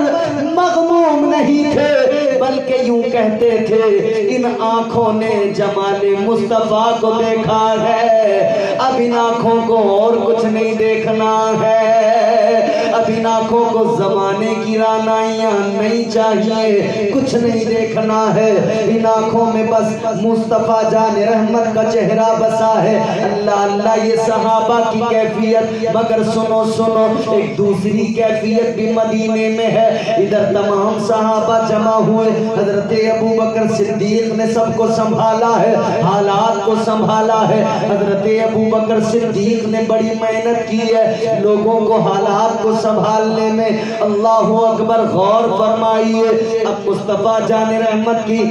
مغموم نہیں تھے، بلکہ یوں کہتے تھے ان آنکھوں نے جمال مصطفیٰ کو دیکھا ہے، اب ان آنکھوں کو اور کچھ نہیں دیکھنا ہے، اب ان آنکھوں کو زمانے کی رعنائیاں نہیں چاہیے، کچھ نہیں دیکھنا ہے، ان آنکھوں میں بس مصطفیٰ جان رحمت کا چہرہ بسا ہے۔ اللہ اللہ، یہ صحابہ کی کیفیت، مگر سنو سنو ایک دوسری کیفیت بھی مدینے میں ہے۔ ادھر تمام صحابہ جمع ہوئے، حضرت ابوبکر صدیق نے سب کو سنبھالا ہے، حالات کو سنبھالا ہے۔ حضرت ابوبکر صدیق نے بڑی محنت کی ہے لوگوں کو حالات کو سنبھالنے میں۔ اللہ اکبر، غور فرمائیے۔ اب مصطفیٰ جان رحمت کی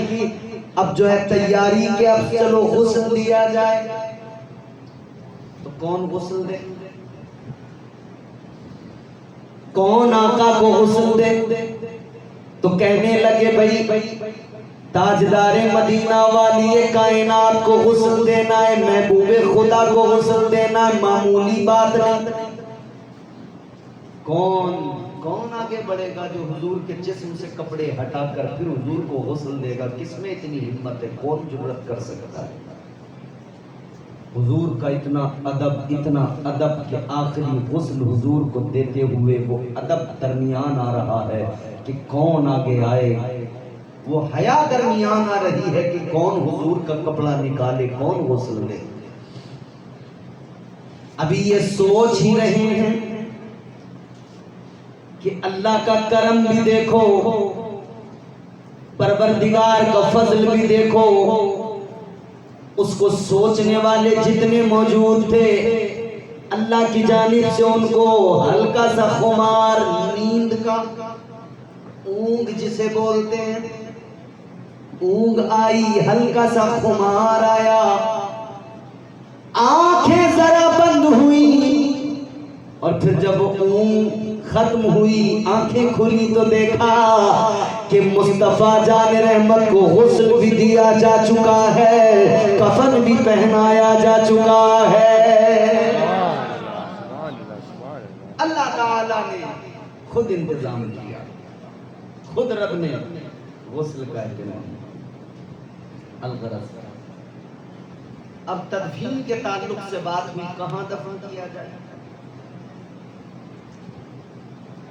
اب جو ہے تیاری کہ اب چلو غسل دیا جائے، تو کون غسل دے؟ کون آقا کو غسل دے؟ تو کہنے لگے بھائی تاجدار مدینہ والی کائنات کو غسل دینا ہے، محبوب خدا کو غسل دینا ہے، معمولی بات نہیں۔ کون آگے بڑھے گا جو حضور کے جسم سے کپڑے ہٹا کر پھر حضور کو غسل دے گا؟ کس میں اتنی ہمت ہے؟ کون جرأت کر سکتا ہے؟ حضور کا اتنا ادب کہ آخری غسل حضور کو دیتے ہوئے وہ ادب درمیان آ رہا ہے کہ کون آگے آئے، وہ حیا درمیان آ رہی ہے کہ کون حضور کا کپڑا نکالے، کون غسل دے۔ ابھی یہ سوچ ہی رہے ہیں کہ اللہ کا کرم بھی دیکھو، پروردگار کا فضل بھی دیکھو۔ اس کو سوچنے والے جتنے موجود تھے، اللہ کی جانب سے ان کو ہلکا سا خمار، نیند کا اونگ جسے بولتے ہیں، اونگ آئی، ہلکا سا خمار آیا، آنکھیں ذرا بند ہوئی، اور پھر جب اونگ ختم ہوئی، آنکھیں کھلی تو دیکھا کہ مصطفیٰ جان رحمت کو غسل بھی دیا جا چکا ہے، کفن بھی پہنایا جا چکا ہے۔ اللہ تعالیٰ نے خود انتظام کیا، خود رب نے غسل کا اہتمام۔ الغرض اب تدفین کے تعلق سے بات ہوئی، کہاں دفن کیا جائے؟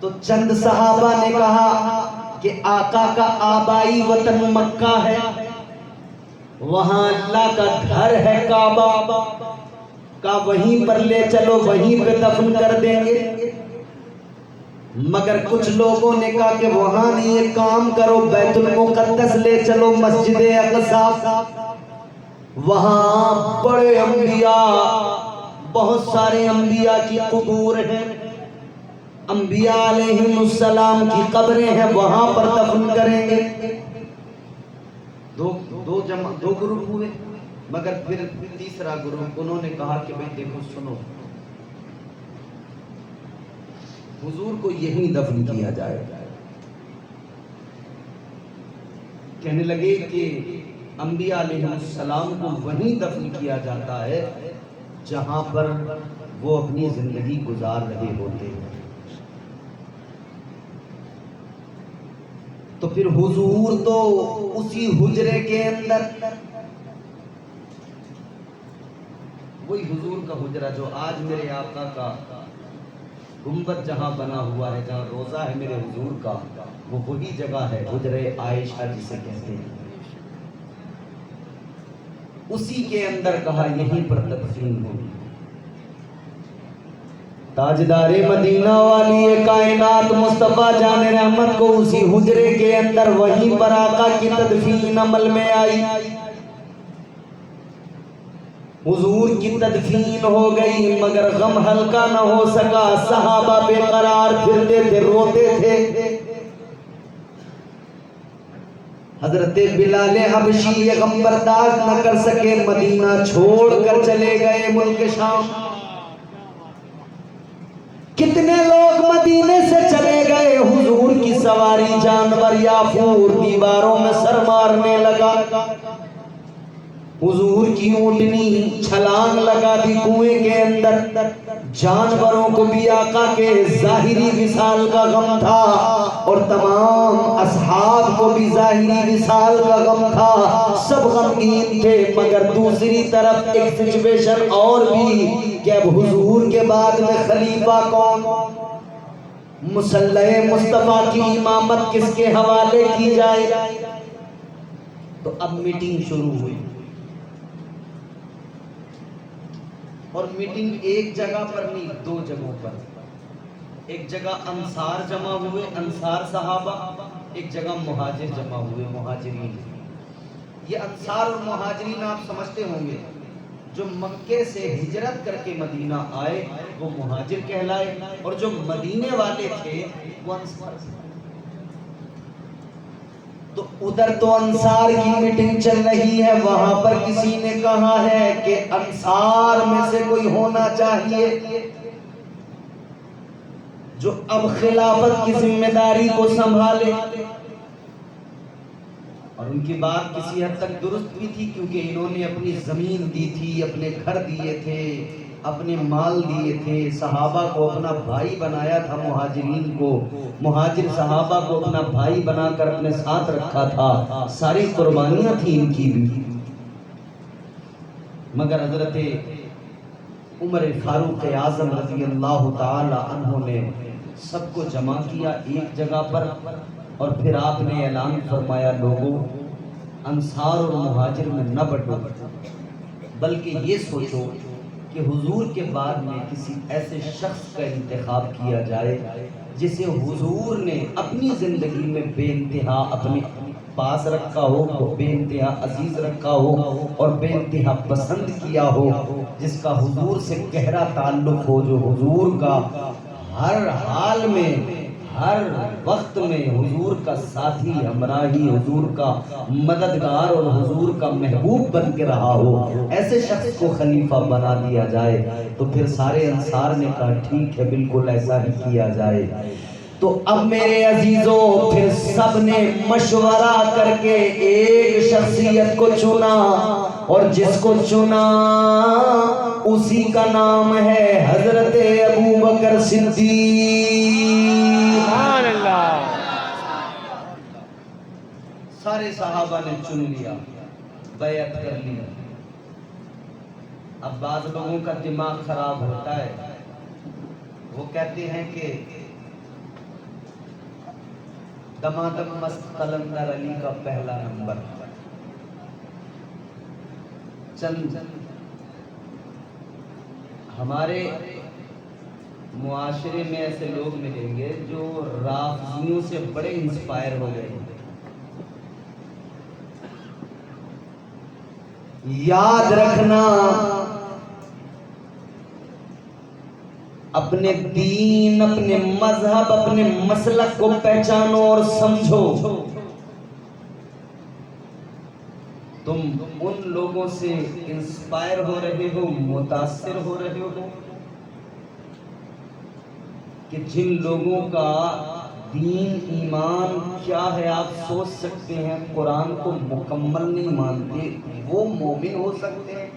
تو چند صحابہ نے کہا کہ آقا کا آبائی وطن مکہ ہے، وہاں اللہ کا گھر ہے کعبہ کا، وہیں پر لے چلو، وہیں پہ دفن کر دیں گے۔ مگر کچھ لوگوں نے کہا کہ وہاں نہیں، یہ کام کرو، بیت المقدس لے چلو، مسجد اقصیٰ، وہاں بڑے انبیاء، بہت سارے انبیاء کی قبور ہیں، انبیاء علیہم السلام کی قبریں ہیں، وہاں پر دفن کریں گے۔ دو گروپ ہوئے، مگر پھر تیسرا گروپ انہوں نے کہا کہ بھئی دیکھو سنو، حضور کو یہیں دفن کیا جائے۔ کہنے لگے کہ انبیاء علیہ السلام کو وہیں دفن کیا جاتا ہے جہاں پر وہ اپنی زندگی گزار رہے ہوتے ہیں۔ تو پھر حضور تو اسی حجرے کے اندر، وہی حضور کا حجرہ جو آج میرے آقا کا گنبد جہاں بنا ہوا ہے، جہاں روضہ ہے میرے حضور کا، وہ وہی جگہ ہے، حجرہ عائشہ جسے کہتے ہیں، اسی کے اندر کہا یہیں پر تدفین ہوگی۔ تاجدار مدینہ والی کائنات مصطفیٰ جان رحمت کو اسی حجرے کے اندر وہیں پر آقا کی تدفین عمل میں آئی۔ حضور کی تدفین ہو گئی، مگر غم ہلکا نہ ہو سکا، صحابہ بے قرار پھرتے تھے، روتے تھے۔ حضرت بلال حبشی یہ غم برداشت نہ کر سکے، مدینہ چھوڑ کر چلے گئے ملک شام۔ کتنے لوگ مدینے سے چلے گئے، حضور کی سواری جانور یافور دیواروں میں سر مارنے لگا۔ حضور کی اونٹنی چھلانگ لگا دی کنویں کے اندر. جانوروں کو بھی آقا کے ظاہری وصال کا غم تھا اور تمام اصحاب کو بھی ظاہری وصال کا غم تھا. سب غمگین تھے، مگر دوسری طرف ایک سچویشن اور بھی کہ اب حضور کے بعد میں خلیفہ کون، مصلی مصطفیٰ کی امامت کس کے حوالے کی جائے. تو اب میٹنگ شروع ہوئی اور میٹنگ ایک جگہ پر نہیں، دو جگہوں پر. ایک جگہ انصار جمع ہوئے، انصار صحابہ، ایک جگہ مہاجر جمع ہوئے، مہاجرین. یہ انصار اور مہاجرین آپ سمجھتے ہوں گے، جو مکے سے ہجرت کر کے مدینہ آئے وہ مہاجر کہلائے اور جو مدینے والے تھے وہ انصار. تو ادھر تو انصار کی میٹنگ چل رہی ہے، وہاں پر کسی نے کہا ہے کہ انصار میں سے کوئی ہونا چاہیے جو اب خلافت کی ذمہ داری کو سنبھالے. اور ان کی بات کسی حد تک درست بھی تھی، کیونکہ انہوں نے اپنی زمین دی تھی، اپنے گھر دیے تھے، اپنے مال دیے تھے، صحابہ کو اپنا بھائی بنایا تھا، مہاجرین کو، مہاجر صحابہ کو اپنا بھائی بنا کر اپنے ساتھ رکھا تھا، ساری قربانیاں تھیں ان کی بھی. مگر حضرت عمر فاروق اعظم رضی اللہ تعالی عنہ نے سب کو جمع کیا ایک جگہ پر اور پھر آپ نے اعلان فرمایا، لوگوں انصار اور مہاجر میں نہ بٹو، بلکہ یہ سوچو کہ حضور کے بعد میں کسی ایسے شخص کا انتخاب کیا جائے جسے حضور نے اپنی زندگی میں بے انتہا اپنے پاس رکھا ہو، بے انتہا عزیز رکھا ہو اور بے انتہا پسند کیا ہو، جس کا حضور سے گہرا تعلق ہو، جو حضور کا ہر حال میں، ہر وقت میں حضور کا ساتھی، ہمراہی، حضور کا مددگار اور حضور کا محبوب بن کے رہا ہو. ایسے شخص کو خلیفہ بنا دیا جائے. تو پھر سارے انصار نے کہا ٹھیک ہے، بالکل ایسا ہی کیا جائے. تو اب میرے عزیزوں پھر سب نے مشورہ کر کے ایک شخصیت کو چنا اور جس کو چنا اسی کا نام ہے حضرت ابو بکر صدیق. سبحان اللہ. سارے صحابہ نے چن لیا، بیعت کر لی. اب بعض لوگوں کا دماغ خراب ہوتا ہے، وہ کہتے ہیں کہ دمادم مست قلندر علی کا پہلا نمبر. چند ہمارے معاشرے میں ایسے لوگ ملیں گے جو رافضیوں سے بڑے انسپائر ہو گئے. یاد رکھنا، اپنے دین، اپنے مذہب، اپنے مسلک کو پہچانو اور سمجھو. تم ان لوگوں سے انسپائر ہو رہے ہو، متاثر ہو رہے ہو کہ جن لوگوں کا دین ایمان کیا ہے آپ سوچ سکتے ہیں، قرآن کو مکمل نہیں مانتے، وہ مومن ہو سکتے ہیں.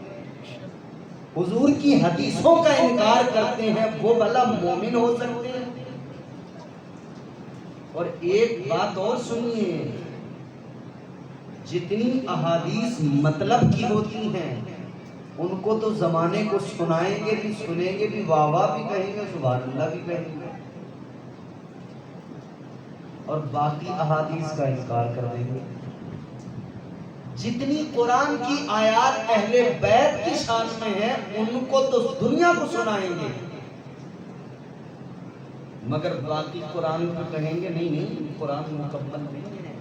حضور کی حدیثوں کا انکار کرتے ہیں، وہ بھلا مومن ہو سکتے ہیں. اور ایک بات اور سنیے، جتنی احادیث مطلب کی ہوتی ہیں ان کو تو زمانے کو سنائیں گے بھی، سنیں گے بھی، واہ واہ بھی کہیں گے، سبحان اللہ بھی کہیں گے، اور باقی احادیث کا انکار کر دیں گے. جتنی قرآن کی آیات اہل بیت کی شان میں ہیں ان کو تو دنیا کو سنائیں گے، مگر باقی قرآن کو کہیں گے نہیں نہیں، قرآن مکمل نہیں ہے.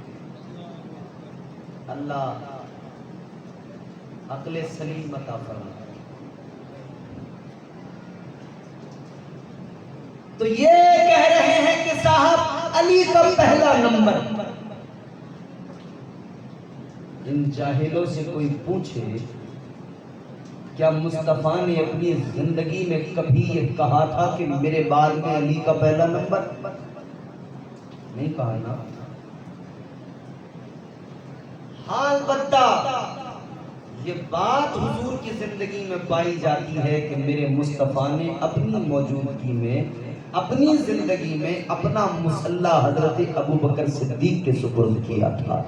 اللہ عقل سلیم عطا فرمائے. تو یہ کہہ رہے ہیں کہ صاحب علی کا پہلا نمبر. ان جاہلوں سے کوئی پوچھے کیا مصطفیٰ نے اپنی زندگی میں کبھی یہ کہا تھا کہ میرے بعد میں علی کا پہلا نمبر؟ نہیں کہا نا. ہاں البتہ یہ بات حضور کی زندگی میں پائی جاتی ہے کہ میرے مصطفیٰ نے اپنی موجودگی میں اپنی زندگی میں اپنا مصلی حضرت ابوبکر صدیق کے سپرد کیا تھا.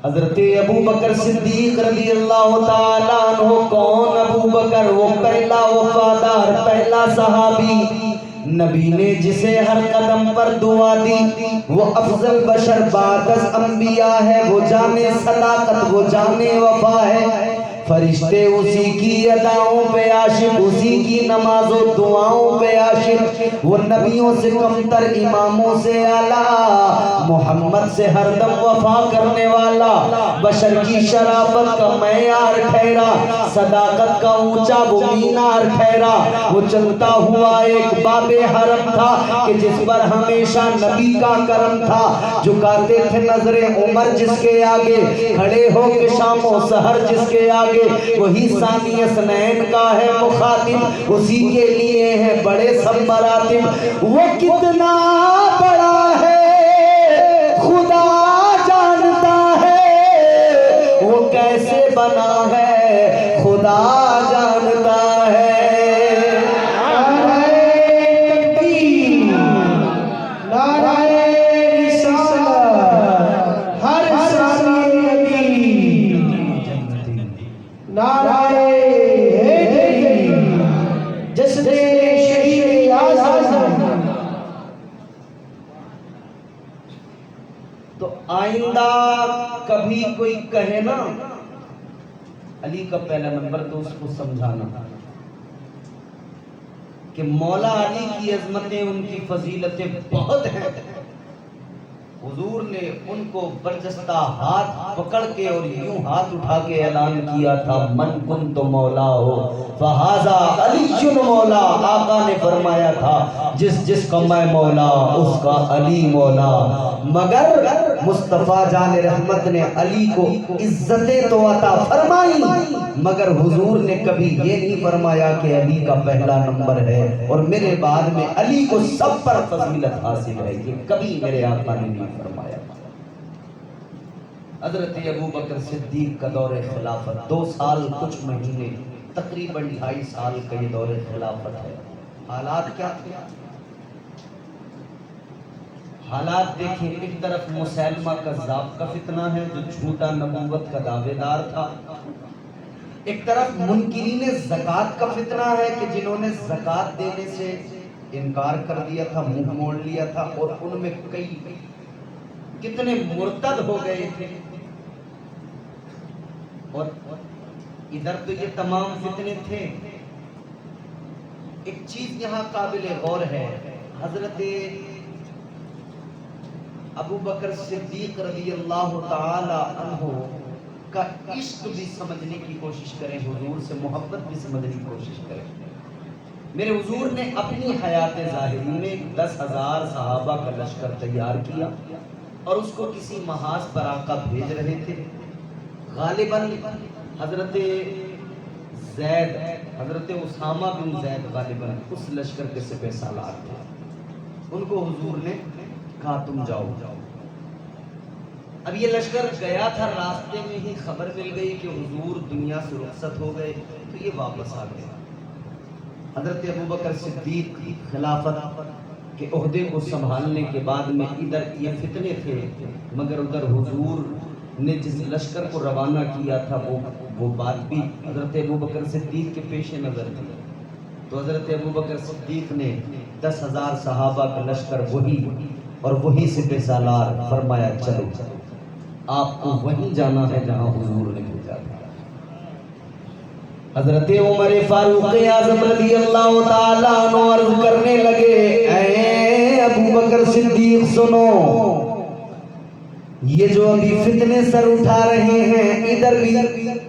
حضرت ابوبکر صدیق رضی اللہ تعالیٰ عنہ کون؟ ابوبکر وہ پہلا وفادار پہلا صحابی، نبی نے جسے ہر قدم پر دعا دی، وہ افضل بشر بعد از انبیاء ہے، وہ جامع صداقت وہ جامع وفا ہے. فرشتے اسی کی اداؤں پہ عاشق، اسی کی نماز و دعاؤں پہ عاشق، وہ نبیوں سے کمتر اماموں سے اعلیٰ، محمد سے ہر دم وفا کرنے والا، بشر کی شرافت کا معیار ٹھہرا، صداقت کا اونچا وہ مینار ٹھہرا. وہ چلتا ہوا ایک باب حرم تھا کہ جس پر ہمیشہ نبی کا کرم تھا. جھکاتے تھے نظریں عمر جس کے آگے، کھڑے ہو کے شام و سحر جس کے آگے، وہی ثانی اثنین کا ہے مخاطب، اسی کے لیے ہے بڑے سب مراتب. وہ کتنا بڑا ہے خدا جانتا ہے، وہ کیسے بنا ہے خدا جانتا ہے. تو آئندہ کبھی کوئی کہے نا علی کا پہلا نمبر، تو اس کو سمجھانا کہ مولا علی کی عظمتیں ان کی فضیلتیں بہت ہیں. حضور نے ان کو برجستہ ہاتھ پکڑ کے اور یوں ہاتھ اٹھا کے اعلان کیا تھا، من کنت مولا ہو فہذا علی مولا. آقا نے فرمایا تھا جس کا میں مولا اس کا علی مولا. مگر مصطفیٰ جان رحمت نے علی کو عزتیں تو عطا فرمائی، مگر حضور نے کبھی یہ نہیں فرمایا کہ علی کا پہلا نمبر ہے اور میرے بعد میں علی کو سب پر فضیلت حاصل ہے. یہ کبھی میرے آقا نے نہیں فرمایا. حضرت ابوبکر صدیق کا دور خلافت 2 سال کچھ مہینے، تقریباً 2.5 سال کا یہ دور خلافت ہے. حالات کیا تھے؟ حالات دیکھیں. ایک طرف مسیلمہ کذاب کا فتنہ ہے جو جھوٹا نبوت کا دعوے دار تھا، ایک طرف منکرین زکوٰۃ کا فتنہ ہے کہ جنہوں نے زکوٰۃ دینے سے انکار کر دیا تھا، منہ موڑ لیا تھا، اور ان میں کتنے مرتد ہو گئے تھے. اور ادھر تو یہ تمام فتنے تھے. ایک چیز یہاں قابل غور ہے، حضرت ابوبکر صدیق رضی اللہ تعالی عنہ کا عشق بھی سمجھنے کی کوشش کریں، حضور سے محبت بھی سمجھنے کی کوشش کریں. میرے حضور نے اپنی حیات ظاہری میں 10,000 صحابہ کا لشکر تیار کیا اور اس کو کسی محاذ پر آقا بھیج رہے تھے. غالباً حضرت زید، حضرت اسامہ بن زید غالباً اس لشکر کے سپہ سالار تھے. ان کو حضور نے کہا تم جاؤ. اب یہ لشکر گیا تھا، راستے میں ہی خبر مل گئی کہ حضور دنیا سے رخصت ہو گئے، تو یہ واپس آ گئے. حضرت ابوبکر صدیق خلافت کے عہدے کو سنبھالنے کے بعد میں ادھر یہ فتنے تھے، مگر ادھر حضور نے جس لشکر کو روانہ کیا تھا وہ بات بھی حضرت ابوبکر صدیق کے پیش نظر تھی. تو حضرت ابوبکر صدیق نے 10,000 صحابہ کا لشکر وہی سپہ سالار فرمایا چلو آپ کو وہیں جانا ہے جہاں حضور نے بھیجا تھا. حضرت عمر فاروق اعظم رضی اللہ تعالیٰ عنہ عرض کرنے لگے، اے ابوبکر صدیق سنو، یہ جو ابھی فتنے سر اٹھا رہے ہیں،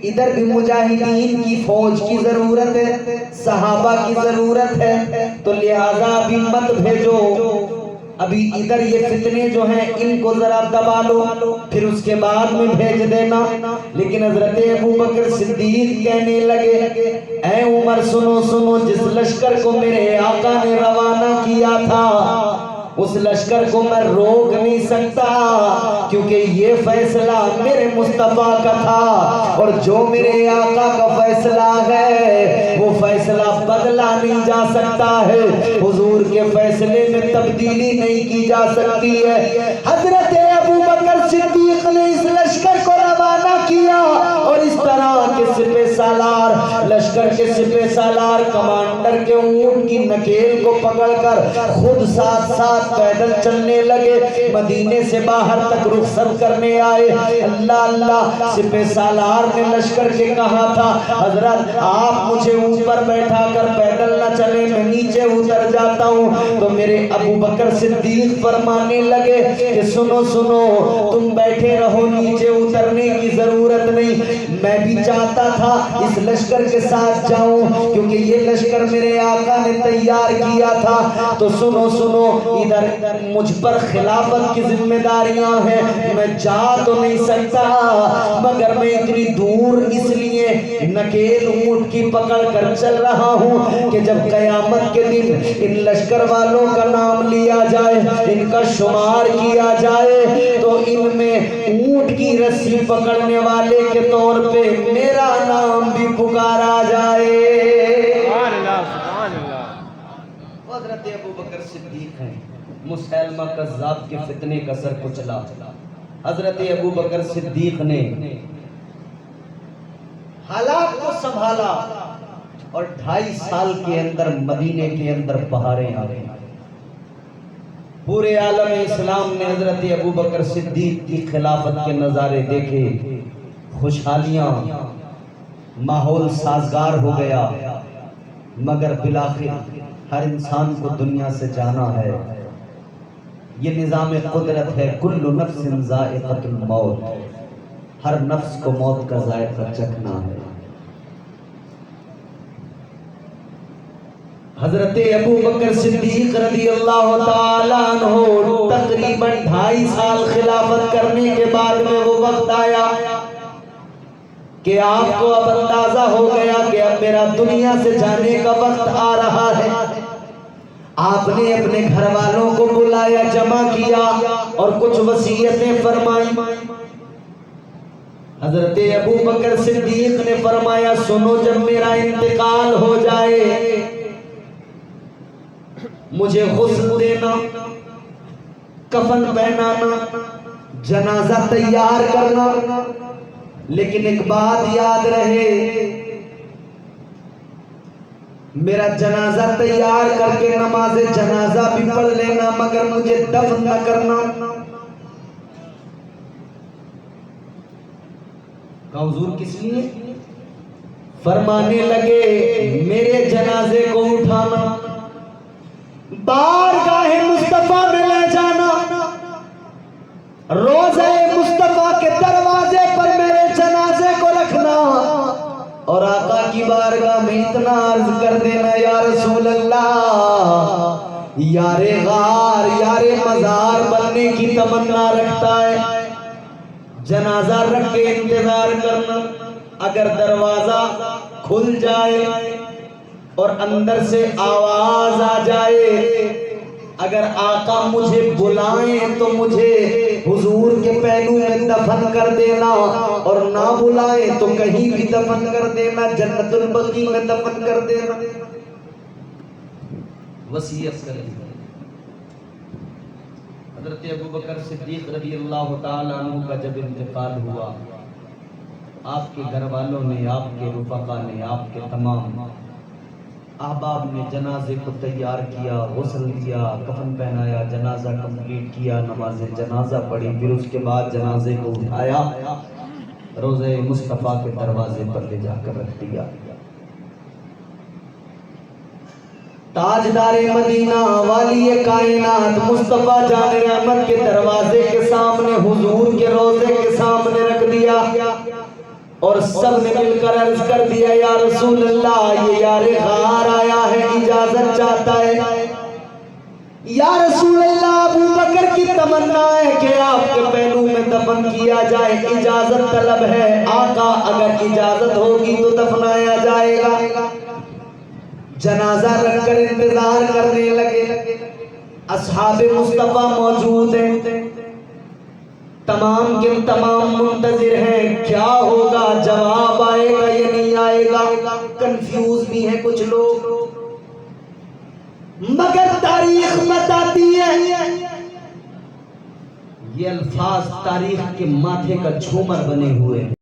ادھر بھی مجاہدین کی فوج کی ضرورت ہے، صحابہ کی ضرورت ہے، تو لہذا ابھی مت بھیجو. ابھی ادھر یہ فتنے جو ہیں ان کو ذرا دبا لو، پھر اس کے بعد میں بھیج دینا. لیکن حضرت ابوبکر صدیق کہنے لگے، اے عمر سنو، جس لشکر کو میرے آقا نے روانہ کیا تھا اس لشکر کو میں روک نہیں سکتا، کیونکہ یہ فیصلہ میرے مصطفیٰ کا تھا، اور جو میرے آقا کا فیصلہ ہے وہ فیصلہ بدلا نہیں جا سکتا ہے، حضور کے فیصلے میں تبدیلی نہیں کی جا سکتی ہے۔ حضرت ابو بکر صدیق نے اس لشکر کو روانہ کیا، اور اس طرح کے سپہ سالار، لشکر کے سپہ سالار کمانڈر کے اونٹ کی نکیل کو پکڑ کر خود ساتھ ساتھ پیدل چلنے لگے، مدینے سے باہر تک رخصت کرنے آئے۔ اللہ اللہ، سپہ سالار نے لشکر کے کہا تھا حضرت آپ مجھے اوپر بیٹھا کر پیدل نہ چلے، میں نیچے اتر جاتا ہوں، تو میرے ابو بکر صدیق فرمانے لگے کہ سنو سنو، تم بیٹھے رہو، نیچے اترنے کی ضرورت نہیں، میں بھی چاہتا تھا اس لشکر کے ساتھ جاؤں، کیونکہ یہ لشکر میرے آقا نے تیار کیا تھا، تو سنو سنو، ادھر مجھ پر خلافت کی ذمہ داریاں ہیں، میں جا تو نہیں سکتا، مگر میں اتنی دور اس لیے نکیل اونٹ کی پکڑ کر چل رہا ہوں کہ جب قیامت کے دن ان لشکر والوں کا نام لیا جائے، ان کا شمار کیا جائے، تو ان میں اونٹ کی رسی پکڑنے والے کے طور پہ میرا نام بھی پکارا جائے۔ سبحان اللہ، سبحان اللہ۔ حضرت ابو بکر صدیق ہیں، مسیلمہ کذاب کے فتنے کا سر کچلا، حضرت ابو بکر صدیق نے حالات کو سنبھالا، اور 2.5 سال کے اندر مدینے کے اندر بہاریں آ گئی۔ پورے عالم اسلام نے حضرت ابو بکر صدیق کی خلافت کے نظارے دیکھے، خوشحالیاں، ماحول سازگار ہو گیا، مگر بالآخر ہر انسان کو دنیا سے جانا ہے، یہ نظام قدرت ہے، کل نفس ذائقۃ الموت، ہر نفس کو موت کا ذائقہ چکھنا ہے۔ حضرت ابو بکر صدیق رضی اللہ تعالیٰ عنہ تقریباً 2.5 سال خلافت کرنے کے بعد میں وہ وقت آیا کہ آپ کو اب اندازہ ہو گیا کہ اب میرا دنیا سے جانے کا وقت آ رہا ہے۔ آپ نے اپنے گھر والوں کو بلایا، جمع کیا، اور کچھ وصیتیں فرمائیں۔ حضرت ابو بکر صدیق نے فرمایا سنو، جب میرا انتقال ہو جائے مجھے غسل دینا، کفن پہنانا، جنازہ تیار کرنا، لیکن ایک بات یاد رہے، میرا جنازہ تیار کر کے نماز جنازہ بھی پڑھ لینا، مگر مجھے دفن نہ کرنا۔ کہا حضور کس لیے؟ فرمانے لگے میرے جنازے کو اٹھانا، بارگاہ مصطفیٰ میں لے جانا، روضہ مصطفیٰ کے دروازے پر میرے جنازے کو رکھنا، اور آقا کی بارگاہ میں اتنا عرض کر دینا یا رسول اللہ، یار غار یار مزار بننے کی تمنا رکھتا ہے، جنازہ رکھ کے انتظار کرنا، اگر دروازہ کھل جائے اور اندر سے آواز آ جائے، اگر آقا مجھے بلائیں تو مجھے حضور کے پہلو میں دفن کر دینا، اور نہ بلائیں تو کہیں بھی دفن کر دینا، جنت البقیع میں دفن کر دینا۔ وصیت کر دی۔ حضرت ابو بکر صدیق رضی اللہ تعالیٰ عنہ کا جب انتقال ہوا، آپ کے گھر والوں نے، آپ کے رفقا نے، آپ کے تمام احباب نے جنازے کو تیار کیا، غسل کیا، کفن پہنایا، جنازہ کمپلیٹ کیا، نماز جنازہ پڑھی، پھر اس کے بعد جنازے کو اٹھایا، روضہ مصطفیٰ کے دروازے پر لے جا کر رکھ دیا۔ تاجدار مدینہ، والی کائنات مصطفیٰ جان رحمت کے دروازے کے سامنے، حضور کے روضے کے سامنے رکھ دیا، اور سب نے مل کر عرض کر دیا یا رسول اللہ، یہ یار غار آیا ہے، اجازت چاہتا ہے۔ یا رسول اللہ، ابو بکر کی تمنا ہے کہ آپ کے پہلو میں دفن کیا جائے، اجازت طلب ہے۔ آقا اگر اجازت ہوگی تو دفنایا جائے گا۔ جنازہ رکھ کر انتظار کرنے لگے۔ اصحاب مصطفیٰ موجود ہیں، تمام کے تمام منتظر ہیں کیا ہوگا، جواب آئے گا یا نہیں آئے گا، کنفیوز بھی ہیں کچھ لوگ، مگر تاریخ بتاتی ہے یہ الفاظ تاریخ کے ماتھے کا جھومر بنے ہوئے ہیں۔